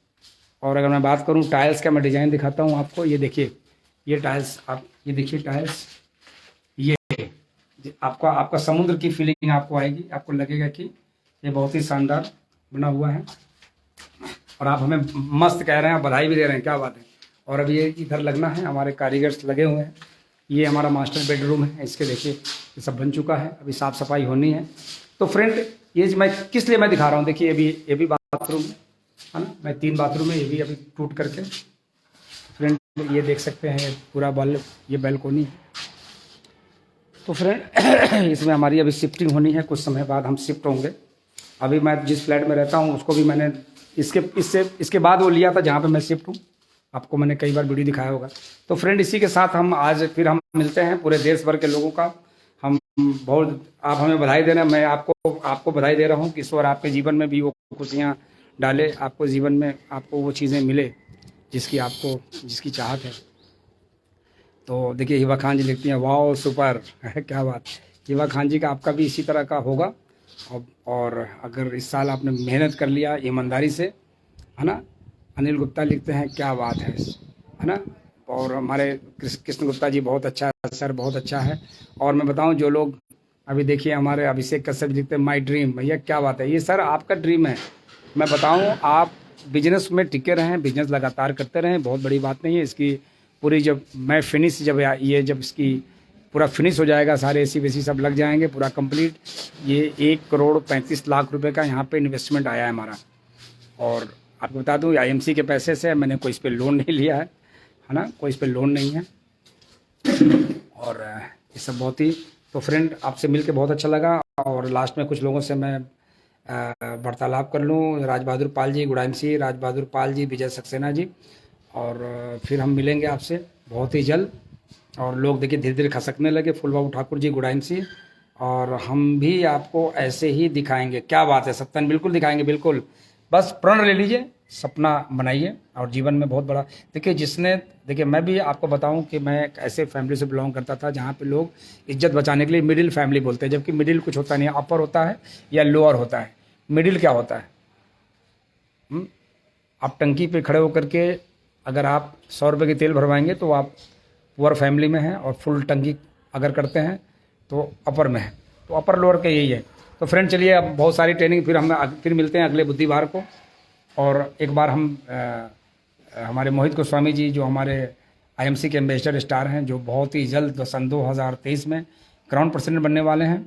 और अगर मैं बात करूँ टाइल्स का, मैं डिज़ाइन दिखाता हूँ आपको। ये देखिए ये टाइल्स, आप ये देखिए टाइल्स, ये आपका समुद्र की फीलिंग आपको आएगी, आपको लगेगा कि ये बहुत ही शानदार बना हुआ है। और आप हमें मस्त कह रहे हैं, बधाई भी दे रहे हैं, क्या बात है। और अभी ये इधर लगना है, हमारे कारीगर्स लगे हुए हैं। ये हमारा मास्टर बेडरूम है, इसके देखिए ये सब बन चुका है, अभी साफ़ सफाई होनी है। तो फ्रेंड, ये मैं किस लिए मैं दिखा रहा हूँ, देखिए ये भी बाथरूम है ना, मैं 3 बाथरूम है, ये भी अभी टूट करके। फ्रेंड ये देख सकते हैं पूरा ये बैल्कोनी है। तो फ्रेंड इसमें हमारी अभी शिफ्टिंग होनी है, कुछ समय बाद हम शिफ्ट होंगे। अभी मैं जिस फ्लैट में रहता हूँ उसको भी मैंने इसके बाद वो लिया था जहाँ पे मैं शिफ्ट हूँ, आपको मैंने कई बार वीडियो दिखाया होगा। तो फ्रेंड, इसी के साथ हम आज फिर हम मिलते हैं पूरे देश भर के लोगों का। हम बहुत, आप हमें बधाई देना, मैं आपको बधाई दे रहा हूँ कि ईश्वर आपके जीवन में भी वो खुशियाँ डाले, आपको जीवन में आपको वो चीज़ें मिले जिसकी चाहत है। तो देखिए हिबा खान जी लिखती हैं, वाओ सुपर क्या बात। हिबा खान जी का आपका भी इसी तरह का होगा, और अगर इस साल आपने मेहनत कर लिया ईमानदारी से, है ना। अनिल गुप्ता लिखते हैं, क्या बात है ना, और हमारे कृष्ण गुप्ता जी बहुत अच्छा सर, बहुत अच्छा है। और मैं बताऊं, जो लोग अभी देखिए हमारे अभिषेक कश्यप जी लिखते हैं माई ड्रीम, भैया क्या बात है, ये सर आपका ड्रीम है। मैं बताऊं, आप बिजनेस में टिके रहें, बिजनेस लगातार करते रहें, बहुत बड़ी बात नहीं है इसकी। पूरी जब मैं फिनिश जब ये जब इसकी पूरा फिनिश हो जाएगा, सारे एसी वेसी सब लग जाएंगे, पूरा कंप्लीट, ये 1,35,00,000 रुपए का यहाँ पे इन्वेस्टमेंट आया है हमारा। और आपको बता दूं, आईएमसी के पैसे से, मैंने कोई इस पर लोन नहीं लिया है ना, कोई इस पर लोन नहीं है। और ये सब बहुत ही, तो फ्रेंड आपसे मिलके बहुत अच्छा लगा। और लास्ट में कुछ लोगों से मैं वार्तालाप कर लूँ, राज बहादुर पाल जी, गुड़ाइम सी, राज बहादुर पाल जी, विजय सक्सेना जी, और फिर हम मिलेंगे आपसे बहुत ही जल्द। और लोग देखिए धीरे धीरे खसकने लगे, फुलबाबू ठाकुर जी, गुड़ाइम सी, और हम भी आपको ऐसे ही दिखाएंगे। क्या बात है सत्तन, बिल्कुल दिखाएंगे, बिल्कुल। बस प्रण ले लीजिए, सपना बनाइए, और जीवन में बहुत बड़ा देखिए, जिसने देखिए, मैं भी आपको बताऊं कि मैं एक ऐसे फैमिली से बिलोंग करता था जहां पे लोग इज्जत बचाने के लिए मिडिल फैमिली बोलते हैं, जबकि मिडिल कुछ होता नहीं है, अपर होता है या लोअर होता है। मिडिल क्या होता है? आप टंकी पे खड़े होकर के अगर आप 100 रुपये की तेल भरवाएंगे तो आप पुअर फैमिली में हैं, और फुल टंकी अगर करते हैं तो अपर में है। तो अपर लोअर का यही है। तो फ्रेंड चलिए, अब बहुत सारी ट्रेनिंग, फिर मिलते हैं अगले बुधवार को। और एक बार हम हमारे मोहित गोस्वामी जी, जो हमारे आईएमसी के एम्बेसडर स्टार हैं, जो बहुत ही जल्द सन 2023 में क्राउन प्रेसिडेंट बनने वाले हैं।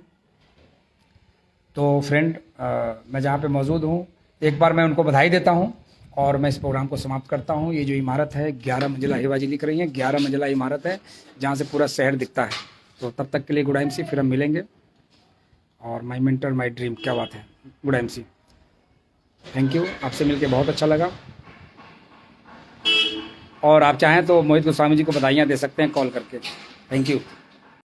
तो फ्रेंड मैं जहाँ पे मौजूद हूँ, एक बार मैं उनको बधाई देता हूँ और मैं इस प्रोग्राम को समाप्त करता हूँ। ये जो इमारत है 11 मंजिला, हिवा जी लिख रही हैं, 11 मंजिला इमारत है जहाँ से पूरा शहर दिखता है। तो तब तक के लिए गुड MC, फिर हम मिलेंगे। और माई मेंटर माई ड्रीम, क्या बात है, गुड MC। थैंक यू, आपसे मिलके बहुत अच्छा लगा। और आप चाहें तो मोहित गोस्वामी जी को बधाइयाँ दे सकते हैं कॉल करके। Thank you.